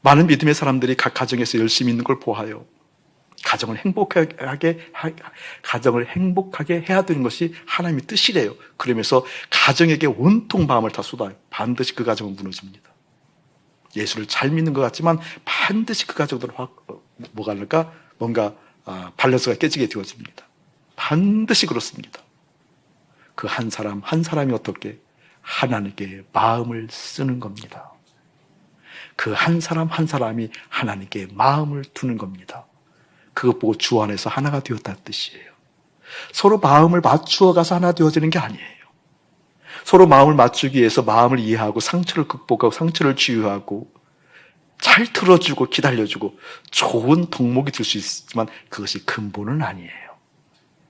많은 믿음의 사람들이 각 가정에서 열심히 있는 걸 보아요. 가정을 행복하게 해야 되는 것이 하나님의 뜻이래요. 그러면서 가정에게 온통 마음을 다 쏟아요. 반드시 그 가정은 무너집니다. 예수를 잘 믿는 것 같지만 반드시 그 가정들은 뭐가 할까? 뭔가 밸런스가 깨지게 되어집니다. 반드시 그렇습니다. 그 한 사람 한 사람이 어떻게 하나님께 마음을 쓰는 겁니다. 그 한 사람 한 사람이 하나님께 마음을 두는 겁니다. 그것 보고 주 안에서 하나가 되었다는 뜻이에요. 서로 마음을 맞추어 가서 하나 되어지는 게 아니에요. 서로 마음을 맞추기 위해서 마음을 이해하고 상처를 극복하고 상처를 치유하고 잘 들어주고 기다려주고 좋은 덕목이 될 수 있지만 그것이 근본은 아니에요.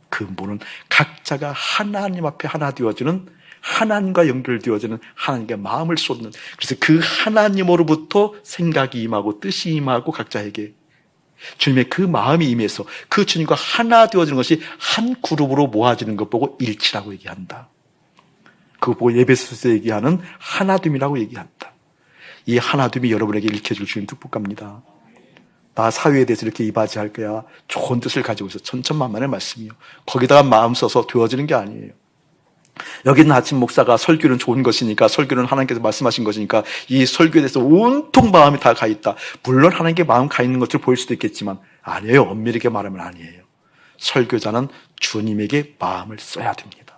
근본은 각자가 하나님 앞에 하나 되어지는, 하나님과 연결되어지는, 하나님께 마음을 쏟는, 그래서 그 하나님으로부터 생각이 임하고 뜻이 임하고 각자에게 주님의 그 마음이 임해서 그 주님과 하나 되어지는 것이 한 그룹으로 모아지는 것 보고 일치라고 얘기한다. 그거 보고 에베소서에 얘기하는 하나됨이라고 얘기한다. 이 하나됨이 여러분에게 일으켜줄 주님 축복합니다. 나 사회에 대해서 이렇게 이바지할 거야. 좋은 뜻을 가지고 있어. 천천만만의 말씀이요. 거기다가 마음 써서 되어지는 게 아니에요. 여기는 아침 목사가 설교는 좋은 것이니까, 설교는 하나님께서 말씀하신 것이니까 이 설교에 대해서 온통 마음이 다 가 있다. 물론 하나님께 마음 가 있는 것을 보일 수도 있겠지만 아니에요. 엄밀하게 말하면 아니에요. 설교자는 주님에게 마음을 써야 됩니다.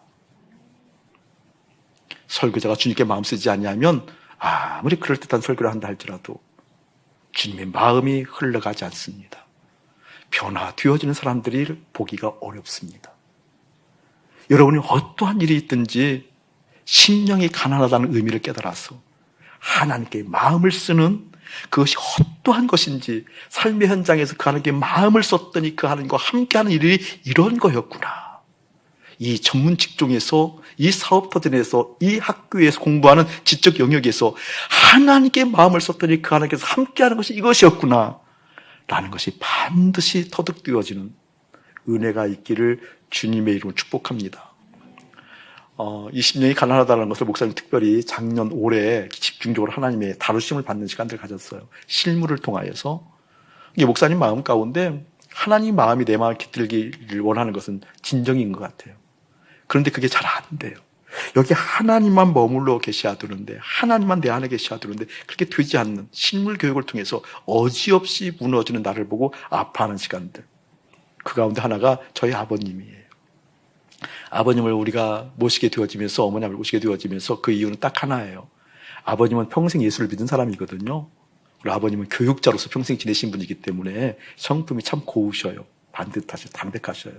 설교자가 주님께 마음 쓰지 않냐면 아무리 그럴듯한 설교를 한다 할지라도 주님의 마음이 흘러가지 않습니다. 변화되어지는 사람들이 보기가 어렵습니다. 여러분이 어떠한 일이 있든지 심령이 가난하다는 의미를 깨달아서 하나님께 마음을 쓰는 그것이 어떠한 것인지, 삶의 현장에서 그 하나님께 마음을 썼더니 그 하나님과 함께하는 일이 이런 거였구나. 이 전문 직종에서, 이 사업터전에서, 이 학교에서 공부하는 지적 영역에서 하나님께 마음을 썼더니 그 하나님께서 함께하는 것이 이것이었구나 라는 것이 반드시 터득되어지는 은혜가 있기를 주님의 이름으로 축복합니다. 20년이 가난하다는 것을 목사님 특별히 작년 올해 집중적으로 하나님의 다루심을 받는 시간들을 가졌어요. 실물을 통하여서. 이게 목사님 마음 가운데 하나님 마음이 내 마음에 깃들기를 원하는 것은 진정인 것 같아요. 그런데 그게 잘 안 돼요. 여기 하나님만 머물러 계셔야되는데, 하나님만 내 안에 계셔야되는데 그렇게 되지 않는 실물 교육을 통해서 어지없이 무너지는 나를 보고 아파하는 시간들. 그 가운데 하나가 저희 아버님이에요. 아버님을 우리가 모시게 되어지면서, 어머님을 모시게 되어지면서 그 이유는 딱 하나예요. 아버님은 평생 예수를 믿은 사람이거든요. 우리 아버님은 교육자로서 평생 지내신 분이기 때문에 성품이 참 고우셔요. 반듯하셔요. 담백하셔요.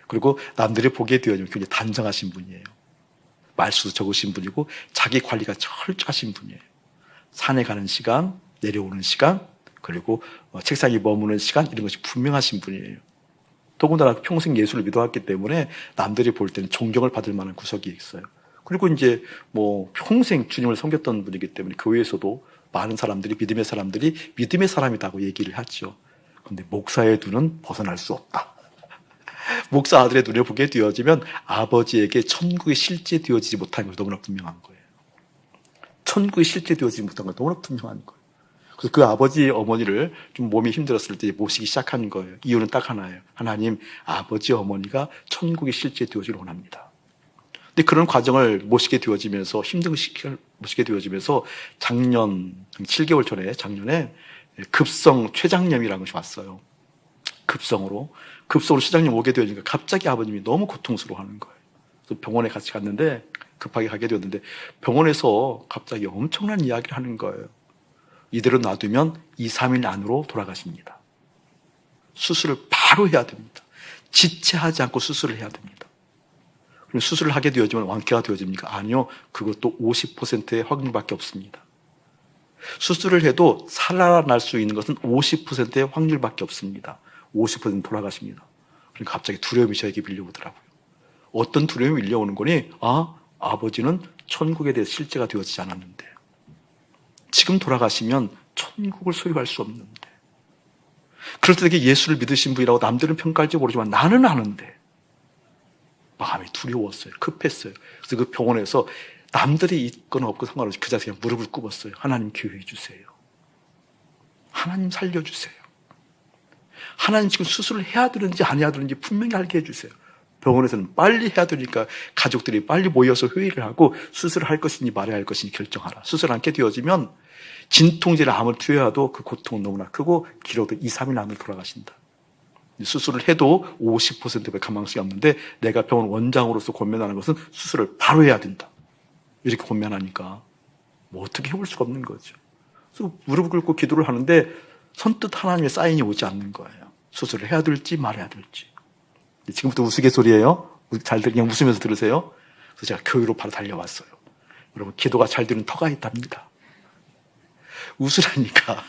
그리고 남들이 보기에 되어지면 굉장히 단정하신 분이에요. 말수도 적으신 분이고 자기 관리가 철저하신 분이에요. 산에 가는 시간, 내려오는 시간, 그리고 책상에 머무는 시간, 이런 것이 분명하신 분이에요. 더군다나 평생 예수를 믿어왔기 때문에 남들이 볼 때는 존경을 받을 만한 구석이 있어요. 그리고 이제 평생 주님을 섬겼던 분이기 때문에 교회에서도 많은 사람들이, 믿음의 사람이라고 얘기를 하죠. 그런데 목사의 눈은 벗어날 수 없다. 목사 아들의 눈에 보게 되어지면 아버지에게 천국이 실제 되어지지 못한 것이 너무나 분명한 거예요. 천국이 실제 되어지지 못한 것이 너무나 분명한 거예요. 그래서 그 아버지, 어머니를 좀 몸이 힘들었을 때 모시기 시작한 거예요. 이유는 딱 하나예요. 하나님, 아버지, 어머니가 천국이 실제 되어지기를 원합니다. 근데 그런 과정을 모시게 되어지면서, 힘든 걸 모시게 되어지면서 작년 7개월 전에, 작년에 급성 췌장염이라는 것이 왔어요. 급성으로 시장님 오게 되니까 갑자기 아버님이 너무 고통스러워하는 거예요. 그래서 병원에 같이 갔는데, 급하게 가게 되었는데 병원에서 갑자기 엄청난 이야기를 하는 거예요. 이대로 놔두면 2, 3일 안으로 돌아가십니다. 수술을 바로 해야 됩니다. 지체하지 않고 수술을 해야 됩니다. 그럼 수술을 하게 되어지면 완쾌가 되어집니까? 아니요. 그것도 50%의 확률밖에 없습니다. 수술을 해도 살아날 수 있는 것은 50%의 확률밖에 없습니다. 50% 돌아가십니다. 그러니까 갑자기 두려움이 저에게 밀려오더라고요. 어떤 두려움이 밀려오는 거니? 아버지는 천국에 대해서 실제가 되어지지 않았는데, 지금 돌아가시면 천국을 소유할 수 없는데, 그럴 때 되게 예수를 믿으신 분이라고 남들은 평가할지 모르지만 나는 아는데 마음이 두려웠어요. 급했어요. 그래서 그 병원에서 남들이 있거나 없고 상관없이 그 자세에 무릎을 꿇었어요. 하나님 기회해 주세요. 하나님 살려주세요. 하나님 지금 수술을 해야 되는지 안 해야 되는지 분명히 알게 해주세요. 병원에서는 빨리 해야 되니까 가족들이 빨리 모여서 회의를 하고 수술을 할 것인지 말아야 할 것인지 결정하라. 수술 않게 되어지면 진통제를 암을 투여해도 그 고통은 너무나 크고 길어도 2, 3일 안으로 돌아가신다. 수술을 해도 50%의 가망성이 없는데 내가 병원 원장으로서 권면하는 것은 수술을 바로 해야 된다. 이렇게 권면하니까 어떻게 해볼 수가 없는 거죠. 그래서 무릎을 꿇고 기도를 하는데 선뜻 하나님의 사인이 오지 않는 거예요. 수술을 해야 될지 말아야 될지. 지금부터 우스갯소리예요. 그냥 웃으면서 들으세요. 그래서 제가 교회로 바로 달려왔어요. 여러분, 기도가 잘 되는 터가 있답니다. 웃으라니까.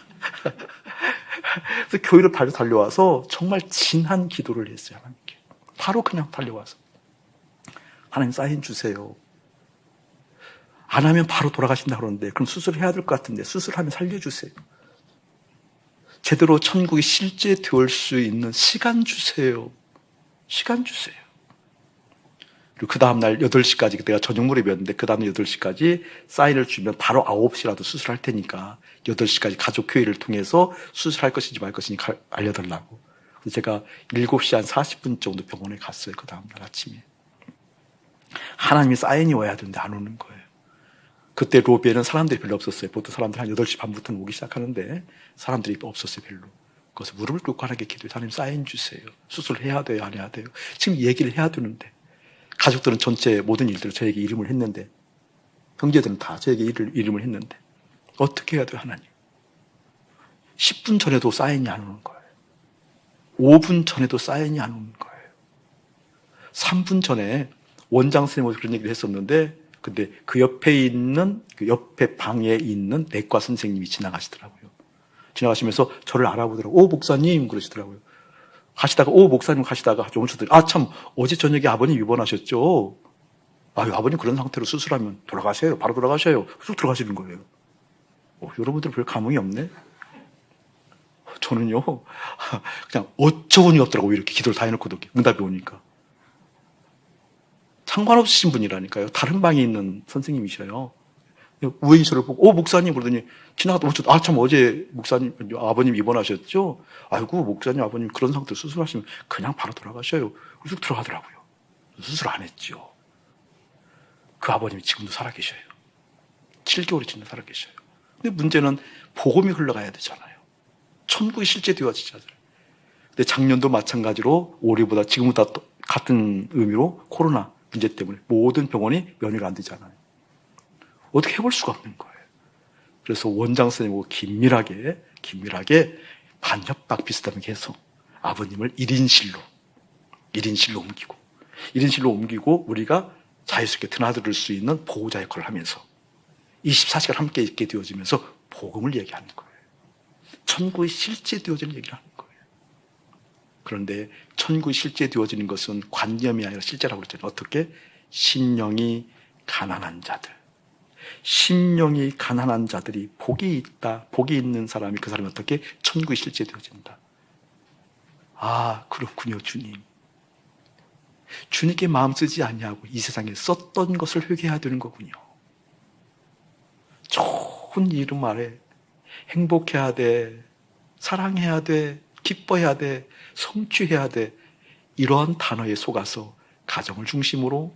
그래서 교회로 바로 달려와서 정말 진한 기도를 했어요. 하나님께. 바로 그냥 달려와서 하나님 사인 주세요. 안 하면 바로 돌아가신다 그러는데 그럼 수술을 해야 될 것 같은데 수술하면 살려주세요. 제대로 천국이 실제 되올 수 있는 시간 주세요. 시간 주세요. 그리고 그 다음날 8시까지, 그때가 저녁 무렵이었는데 그 다음날 8시까지 사인을 주면 바로 9시라도 수술할 테니까 8시까지 가족회의를 통해서 수술할 것인지 말 것인지 알려달라고. 그래서 제가 7시 한 40분 정도 병원에 갔어요. 그 다음날 아침에. 하나님이 사인이 와야 되는데 안 오는 거예요. 그때 로비에는 사람들이 별로 없었어요. 보통 사람들 한 8시 반부터는 오기 시작하는데 사람들이 없었어요. 별로. 그래서 무릎을 꿇고 하나님께 기도해요. 하나님 사인 주세요. 수술을 해야 돼요? 안 해야 돼요? 지금 얘기를 해야 되는데. 가족들은 전체 모든 일들을 저에게 이름을 했는데, 형제들은 다 저에게 이름을 했는데 어떻게 해야 돼요? 하나님. 10분 전에도 사인이 안 오는 거예요. 5분 전에도 사인이 안 오는 거예요. 3분 전에 원장 선생님하고 그런 얘기를 했었는데, 근데 그 옆에 방에 있는 내과 선생님이 지나가시더라고요. 지나가시면서 저를 알아보더라고요. 오, 목사님, 그러시더라고요. 목사님 가시다가 좀 멈춰더니, 참, 어제 저녁에 아버님 입원하셨죠? 아버님 그런 상태로 수술하면 돌아가셔요. 바로 돌아가셔요. 쑥 들어가시는 거예요. 여러분들 별 감흥이 없네? 저는요, 그냥 어처구니 없더라고요. 이렇게 기도를 다 해놓고도 응답이 오니까. 상관없으신 분이라니까요. 다른 방에 있는 선생님이셔요. 우연히 저를 보고 목사님 그러더니 지나가다 참 어제 목사님 아버님 입원하셨죠? 아이고 목사님 아버님 그런 상태로 수술하시면 그냥 바로 돌아가셔요. 그래서 들어가더라고요. 수술 안 했죠. 그 아버님이 지금도 살아계셔요. 7개월이 지나 살아계셔요. 근데 문제는 복음이 흘러가야 되잖아요. 천국이 실제 되어지잖아요. 근데 작년도 마찬가지로 올해보다 지금보다 같은 의미로 코로나 문제 때문에 모든 병원이 연휴가 안 되잖아요. 어떻게 해볼 수가 없는 거예요. 그래서 원장 선생님하고 긴밀하게 반협박 비슷하게 해서 아버님을 1인실로 옮기고 우리가 자유스럽게 드나들 수 있는 보호자 역할을 하면서 24시간 함께 있게 되어지면서 복음을 얘기하는 거예요. 천국이 실제 되어지는 얘기를 하는 거예요. 그런데 천국이 실제 되어지는 것은 관념이 아니라 실제라고 그랬잖아요. 어떻게? 심령이 가난한 자들이 복이 있는 사람이 그 사람이 어떻게? 천국이 실제 되어진다. 아, 그렇군요, 주님. 주님께 마음 쓰지 않냐고 이 세상에 썼던 것을 회개해야 되는 거군요. 좋은 이름 아래 행복해야 돼, 사랑해야 돼, 기뻐해야 돼, 성취해야 돼, 이러한 단어에 속아서 가정을 중심으로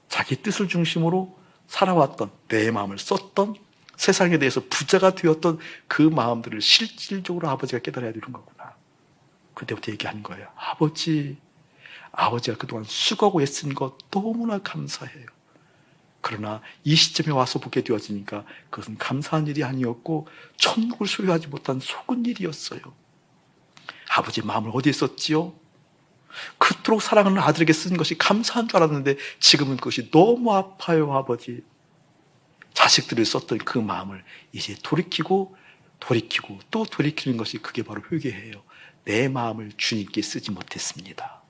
자기 뜻을 중심으로 살아왔던, 내 마음을 썼던, 세상에 대해서 부자가 되었던 그 마음들을 실질적으로 아버지가 깨달아야 되는 거구나. 그때부터 얘기하는 거예요. 아버지가 그동안 수고하고 애쓴 것 너무나 감사해요. 그러나 이 시점에 와서 보게 되어지니까 그것은 감사한 일이 아니었고 천국을 소유하지 못한 속은 일이었어요. 아버지의 마음을 어디에 썼지요? 그토록 사랑하는 아들에게 쓴 것이 감사한 줄 알았는데 지금은 그것이 너무 아파요, 아버지. 자식들을 썼던 그 마음을 이제 돌이키고 또 돌이키는 것이 그게 바로 회개예요. 내 마음을 주님께 쓰지 못했습니다.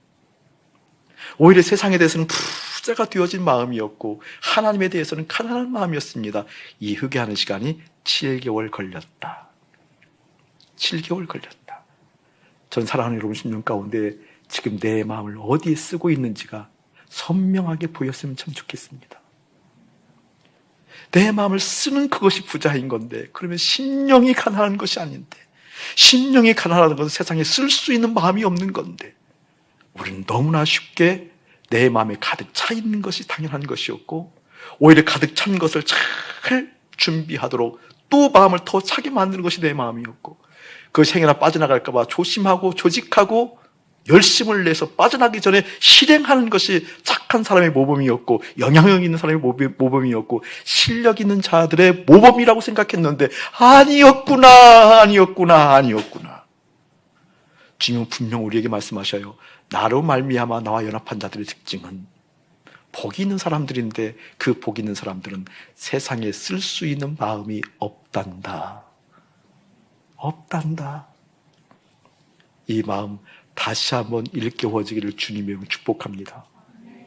오히려 세상에 대해서는 부자가 되어진 마음이었고 하나님에 대해서는 가난한 마음이었습니다. 이 회개하는 시간이 7개월 걸렸다. 7개월 걸렸다. 전 사랑하는 여러분 심령 가운데 지금 내 마음을 어디에 쓰고 있는지가 선명하게 보였으면 참 좋겠습니다. 내 마음을 쓰는 그것이 부자인 건데 그러면 심령이 가난한 것이 아닌데, 심령이 가난한 것은 세상에 쓸 수 있는 마음이 없는 건데 우리는 너무나 쉽게 내 마음에 가득 차 있는 것이 당연한 것이었고 오히려 가득 찬 것을 잘 준비하도록 또 마음을 더 차게 만드는 것이 내 마음이었고 그것이 행여나 빠져나갈까 봐 조심하고 조직하고 열심을 내서 빠져나기 전에 실행하는 것이 착한 사람의 모범이었고 영향력 있는 사람의 모범이었고 실력 있는 자들의 모범이라고 생각했는데 아니었구나. 주님은 분명 우리에게 말씀하셔요. 나로 말미암아 나와 연합한 자들의 특징은 복이 있는 사람들인데 그 복이 있는 사람들은 세상에 쓸 수 있는 마음이 없단다. 이 마음 다시 한번 일깨워지기를 주님의 축복합니다.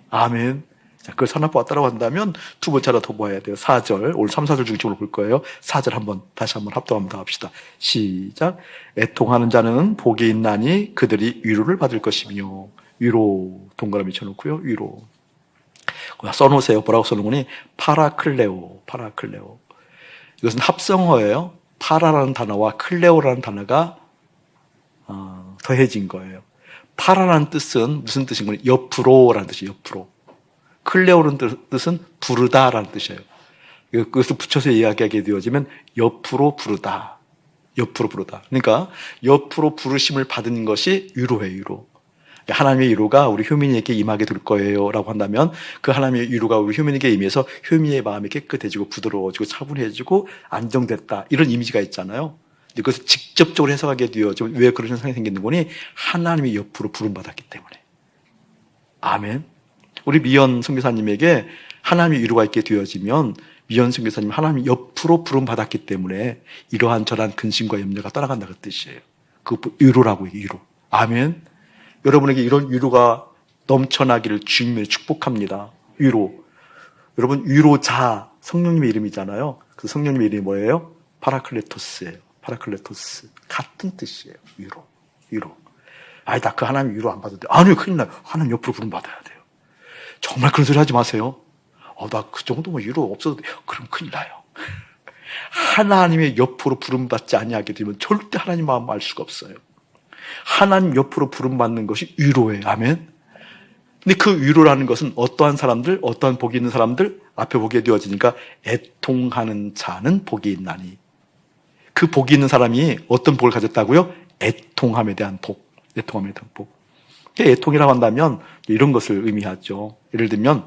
아멘. 자, 그걸 산업화가 따라간다면 두 번째 하나 더 봐야 돼요. 4절, 오늘 3, 4절 중심으로 볼 거예요. 4절 다시 한번 합동합니다. 합시다. 시작. 애통하는 자는 복이 있나니 그들이 위로를 받을 것이며. 위로 동그라미 쳐놓고요. 위로. 써놓으세요. 뭐라고 써놓으니 파라클레오. 이것은 합성어예요. 파라라는 단어와 클레오라는 단어가 더해진 거예요. 파라라는 뜻은 무슨 뜻인 거니? 옆으로라는 뜻이에요. 옆으로. 클레오라는 뜻은 부르다라는 뜻이에요. 그것을 붙여서 이야기하게 되어지면 옆으로 부르다. 그러니까 옆으로 부르심을 받은 것이 위로예요. 위로. 하나님의 위로가 우리 효민이에게 임하게 될 거예요 라고 한다면 그 하나님의 위로가 우리 효민에게 임해서 효민의 마음이 깨끗해지고 부드러워지고 차분해지고 안정됐다, 이런 이미지가 있잖아요. 그것을 직접적으로 해석하게 되어져. 왜 그런 현상이 생기는 거니? 하나님이 옆으로 부름받았기 때문에. 아멘. 우리 미연 선교사님에게 하나님의 위로가 있게 되어지면 미연 선교사님 하나님이 옆으로 부름받았기 때문에 이러한 저러한 근심과 염려가 떠나간다, 그 뜻이에요. 그 위로라고 해요. 위로. 아멘. 여러분에게 이런 위로가 넘쳐나기를 주님의 축복합니다. 위로. 여러분, 위로자 성령님의 이름이잖아요. 그 성령님의 이름이 뭐예요? 파라클레토스예요. 파라클레토스. 같은 뜻이에요. 위로. 아니다, 그 하나님 위로 안 받아도 돼. 아니요, 큰일 나요. 하나님 옆으로 부름 받아야 돼요. 정말 그런 소리 하지 마세요. 나 그 정도면 위로 없어도 돼. 그럼 큰일 나요. 하나님의 옆으로 부름받지 아니하게 되면 절대 하나님 마음 알 수가 없어요. 하나님 옆으로 부름받는 것이 위로예요. 아멘. 근데 그 위로라는 것은 어떠한 사람들, 어떠한 복이 있는 사람들 앞에 보게 되어지니까 애통하는 자는 복이 있나니. 그 복이 있는 사람이 어떤 복을 가졌다고요? 애통함에 대한 복. 애통함에 대한 복. 애통이라고 한다면 이런 것을 의미하죠. 예를 들면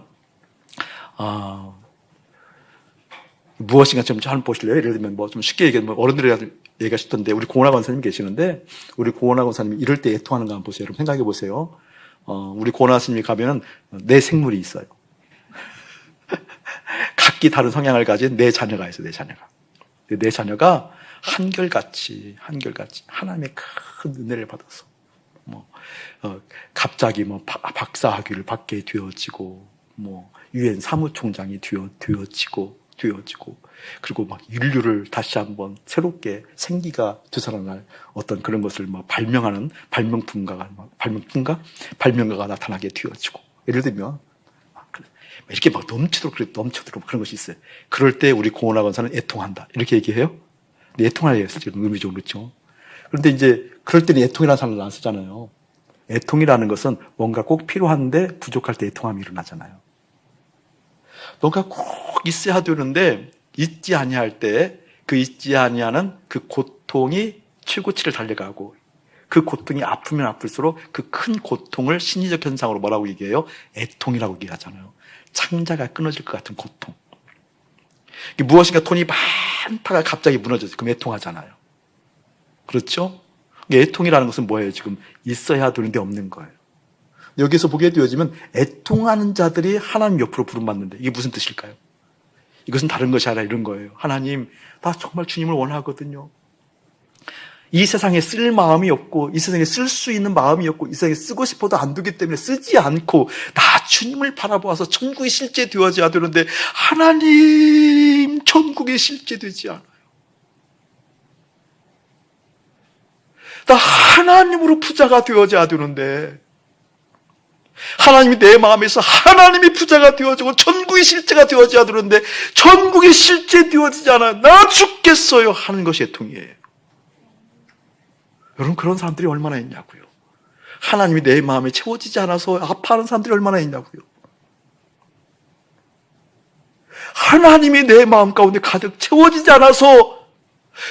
무엇인가 좀 한번 보실래요? 예를 들면 뭐 좀 쉽게 얘기하면 어른들이 얘기하셨던데 우리 고은하 권사님 계시는데 우리 고은하 권사님이 이럴 때 애통하는 거 한번 보세요. 여러분 생각해 보세요. 우리 고은하 스님이 가면은 내 생물이 있어요. 각기 다른 성향을 가진 내 자녀가 있어요. 내 자녀가 한결같이 하나님의 큰 은혜를 받아서 갑자기 박사학위를 받게 되어지고 유엔 사무총장이 되어지고 그리고 인류를 다시 한번 새롭게 생기가 되살아날 어떤 그런 것을 발명하는 발명가가 나타나게 되어지고 예를 들면 이렇게 넘치도록 그런 것이 있어요. 그럴 때 우리 고은하 권사는 애통한다 이렇게 얘기해요. 근데 애통하려 했을 때 의미적으로 그렇죠. 그런데 이제 그럴 때는 애통이라는 단어를 안 쓰잖아요. 애통이라는 것은 뭔가 꼭 필요한데 부족할 때 애통함이 일어나잖아요. 뭔가 꼭 있어야 되는데 있지 아니할 때 그 있지 아니하는 그 고통이 최고치를 달려가고 그 고통이 아프면 아플수록 그 큰 고통을 심리적 현상으로 뭐라고 얘기해요? 애통이라고 얘기하잖아요. 창자가 끊어질 것 같은 고통. 무엇인가 돈이 많다가 갑자기 무너져서 그럼 애통하잖아요. 그렇죠? 애통이라는 것은 뭐예요? 지금 있어야 되는데 없는 거예요. 여기서 보게 되어지면 애통하는 자들이 하나님 옆으로 부름받는데 이게 무슨 뜻일까요? 이것은 다른 것이 아니라 이런 거예요. 하나님, 나 정말 주님을 원하거든요. 이 세상에 쓸 마음이 없고 이 세상에 쓸 수 있는 마음이 없고 이 세상에 쓰고 싶어도 안 되기 때문에 쓰지 않고 나 주님을 바라보아서 천국이 실제 되어져야 되는데 하나님 천국이 실제 되지 않아요. 나 하나님으로 부자가 되어져야 되는데 하나님이 내 마음에서 하나님이 부자가 되어지고 천국이 실제가 되어져야 되는데 천국이 실제 되어지지 않아요. 나 죽겠어요 하는 것이 애통이에요. 여러분 그런 사람들이 얼마나 있냐고요. 하나님이 내 마음에 채워지지 않아서 아파하는 사람들이 얼마나 있냐고요. 하나님이 내 마음 가운데 가득 채워지지 않아서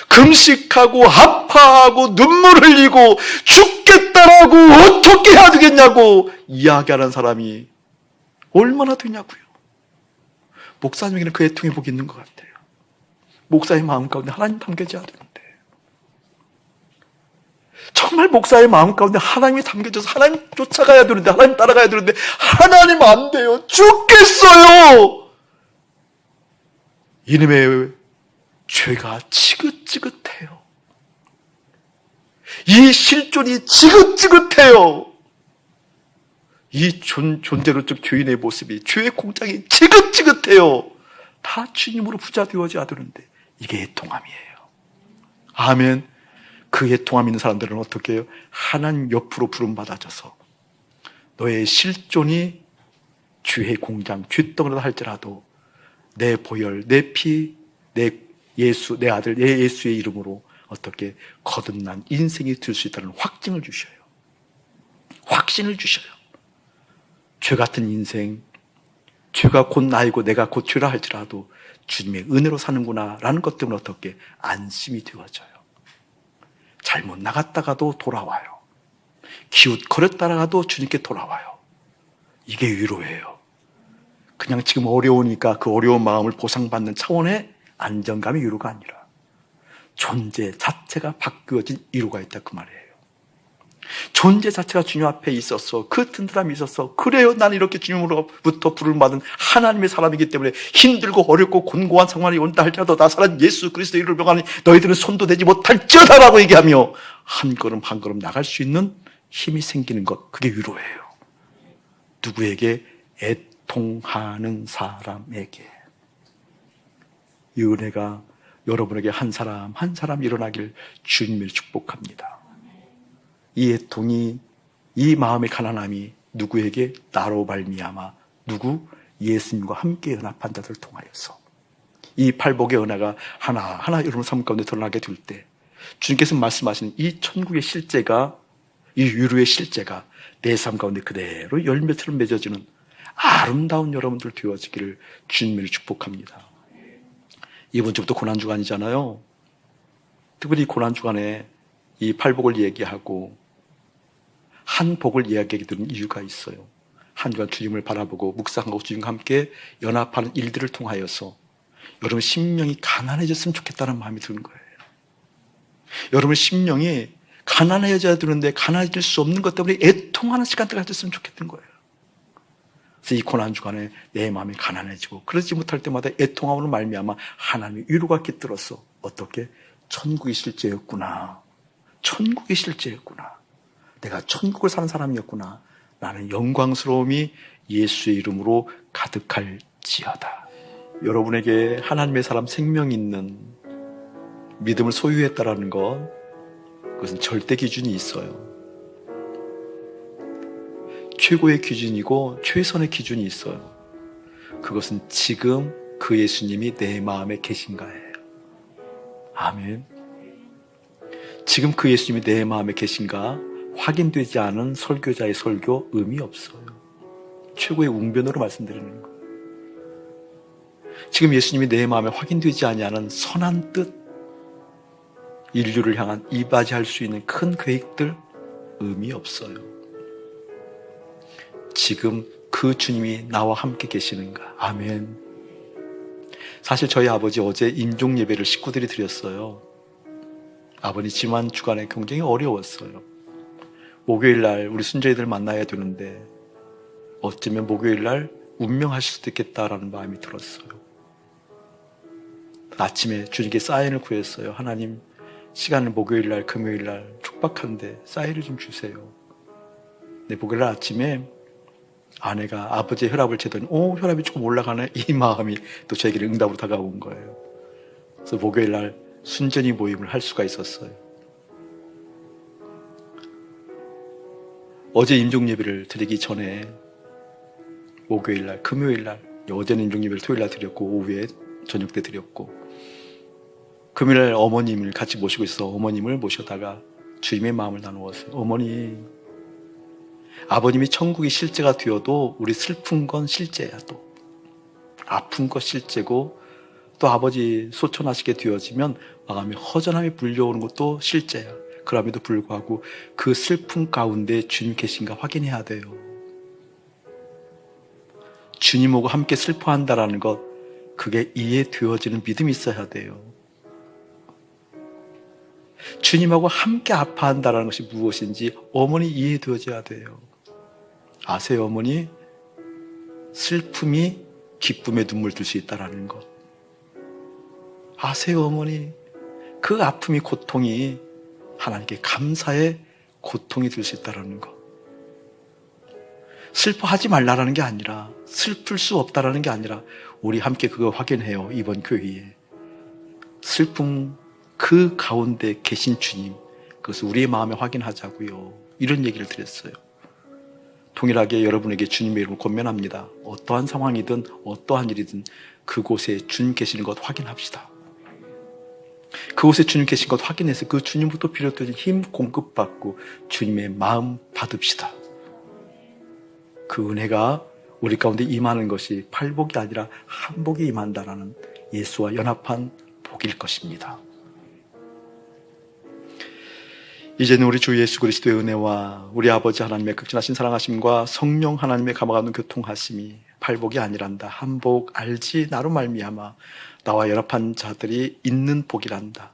금식하고 아파하고 눈물 흘리고 죽겠다라고 어떻게 해야 되겠냐고 이야기하는 사람이 얼마나 되냐고요. 목사님에게는 그 애통의 복이 있는 것 같아요. 목사의 마음 가운데 하나님 담겨져야 되는데 정말 목사의 마음 가운데 하나님이 담겨져서 하나님 쫓아가야 되는데 하나님 따라가야 되는데 하나님 안 돼요. 죽겠어요. 이놈의 죄가 지긋지긋해요. 이 실존이 지긋지긋해요. 이 존재로적 죄인의 모습이 죄의 공장이 지긋지긋해요. 다 주님으로 부자 되어져야 되는데 이게 애통함이에요. 아멘. 그 애통함 있는 사람들은 어떻게 해요? 하나님 옆으로 부름받아져서 너의 실존이 죄의 공장, 쇳덩어리다 할지라도 내 보혈, 내 피, 내 예수, 내 아들, 내 예수의 이름으로 어떻게 거듭난 인생이 될 수 있다는 확증을 주셔요. 확신을 주셔요. 죄 같은 인생, 죄가 곧 나이고 내가 곧 죄라 할지라도 주님의 은혜로 사는구나 라는 것 때문에 어떻게 안심이 되어져요. 잘못 나갔다가도 돌아와요. 기웃거렸다가도 주님께 돌아와요. 이게 위로예요. 그냥 지금 어려우니까 그 어려운 마음을 보상받는 차원의 안정감이 위로가 아니라 존재 자체가 바뀌어진 위로가 있다 그 말이에요. 존재 자체가 주님 앞에 있어서 그 든든함이 있어서 그래요 나는 이렇게 주님으로부터 부름받은 하나님의 사람이기 때문에 힘들고 어렵고 곤고한 상황이 온다 할지라도 나 사람 예수 그리스도의 이름을 명하니 너희들은 손도 대지 못할지어다라고 얘기하며 한 걸음 한 걸음 나갈 수 있는 힘이 생기는 것, 그게 위로예요. 누구에게? 애통하는 사람에게. 이 은혜가 여러분에게 한 사람 한 사람 일어나길 주님을 축복합니다. 이 애통이, 이 마음의 가난함이 누구에게? 나로 말미암아 누구? 예수님과 함께 연합한 자들을 통하여서. 이 팔복의 은혜가 하나하나 여러분 삶 가운데 드러나게 될 때 주님께서 말씀하시는 이 천국의 실제가, 이 유루의 실제가 내 삶 가운데 그대로 열매처럼 맺어지는 아름다운 여러분들 되어지기를 주님을 축복합니다. 이번 주부터 고난주간이잖아요. 특별히 고난주간에 이 팔복을 얘기하고 한 복을 이야기하게 되는 이유가 있어요. 한 주간 주님을 바라보고 묵상하고 주님과 함께 연합하는 일들을 통하여서 여러분 심령이 가난해졌으면 좋겠다는 마음이 드는 거예요. 여러분 심령이 가난해져야 되는데 가난해질 수 없는 것 때문에 애통하는 시간대가 됐으면 좋겠던 거예요. 그래서 이 고난주간에 내 마음이 가난해지고 그러지 못할 때마다 애통함으로 말미암아 하나님의 위로가 깃들어서 어떻게? 천국이 실제였구나. 천국이 실제였구나. 내가 천국을 사는 사람이었구나. 라는 영광스러움이 예수의 이름으로 가득할지어다. 여러분에게 하나님의 사람 생명 있는 믿음을 소유했다라는 것, 그것은 절대 기준이 있어요. 최고의 기준이고 최선의 기준이 있어요. 그것은 지금 그 예수님이 내 마음에 계신가예요. 아멘. 지금 그 예수님이 내 마음에 계신가 확인되지 않은 설교자의 설교 의미 없어요. 최고의 웅변으로 말씀드리는 거예요. 지금 예수님이 내 마음에 확인되지 아니하는 선한 뜻, 인류를 향한 이바지할 수 있는 큰 계획들 의미 없어요. 지금 그 주님이 나와 함께 계시는가? 아멘. 사실 저희 아버지 어제 임종 예배를 식구들이 드렸어요. 아버지 지난 주간에 굉장히 어려웠어요. 목요일 날 우리 순자이들 만나야 되는데 어쩌면 목요일 날 운명하실 수도 있겠다라는 마음이 들었어요. 아침에 주님께 사인을 구했어요. 하나님, 시간을 목요일 날, 금요일 날 촉박한데 사인을 좀 주세요. 네, 목요일 날 아침에 아내가 아버지의 혈압을 재더니 혈압이 조금 올라가네. 이 마음이 또 저에게 응답으로 다가온 거예요. 그래서 목요일 날 순전히 모임을 할 수가 있었어요. 어제 임종 예배를 드리기 전에 목요일 날, 금요일 날, 어제는 임종 예배를 토요일 날 드렸고 오후에 저녁 때 드렸고 금요일 날 어머님을 같이 모시고 있어 어머님을 모셔다가 주님의 마음을 나누었어요. 어머니, 아버님이 천국이 실제가 되어도 우리 슬픈 건 실제야. 또 아픈 것 실제고 또 아버지 소천하시게 되어지면 마음이 허전함이 불려오는 것도 실제야. 그럼에도 불구하고 그 슬픔 가운데 주님 계신가 확인해야 돼요. 주님하고 함께 슬퍼한다라는 것, 그게 이해되어지는 믿음이 있어야 돼요. 주님하고 함께 아파한다라는 것이 무엇인지 어머니 이해되어져야 돼요. 아세요, 어머니? 슬픔이 기쁨의 눈물 들 수 있다라는 것. 아세요, 어머니? 그 아픔이, 고통이 하나님께 감사의 고통이 될 수 있다라는 것. 슬퍼하지 말라라는 게 아니라, 슬플 수 없다라는 게 아니라 우리 함께 그거 확인해요. 이번 교회에 슬픔 그 가운데 계신 주님, 그것을 우리의 마음에 확인하자고요. 이런 얘기를 드렸어요. 동일하게 여러분에게 주님의 이름을 권면합니다. 어떠한 상황이든 어떠한 일이든 그곳에 주님 계시는 것 확인합시다. 그곳에 주님 계신 것 확인해서 그 주님부터 비롯된 힘 공급받고 주님의 마음 받읍시다. 그 은혜가 우리 가운데 임하는 것이 팔복이 아니라 한복이 임한다라는 예수와 연합한 복일 것입니다. 이제는 우리 주 예수 그리스도의 은혜와 우리 아버지 하나님의 극진하신 사랑하심과 성령 하나님의 감화감동 교통하심이 팔복이 아니란다. 한복 알지 나로 말미암아 나와 연합한 자들이 있는 복이란다.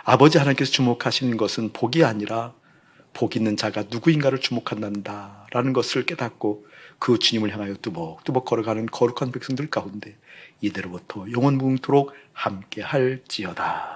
아버지 하나님께서 주목하시는 것은 복이 아니라 복 있는 자가 누구인가를 주목한다 라는 것을 깨닫고 그 주님을 향하여 뚜벅뚜벅 걸어가는 거룩한 백성들 가운데 이대로부터 영원무궁토록 함께 할지어다.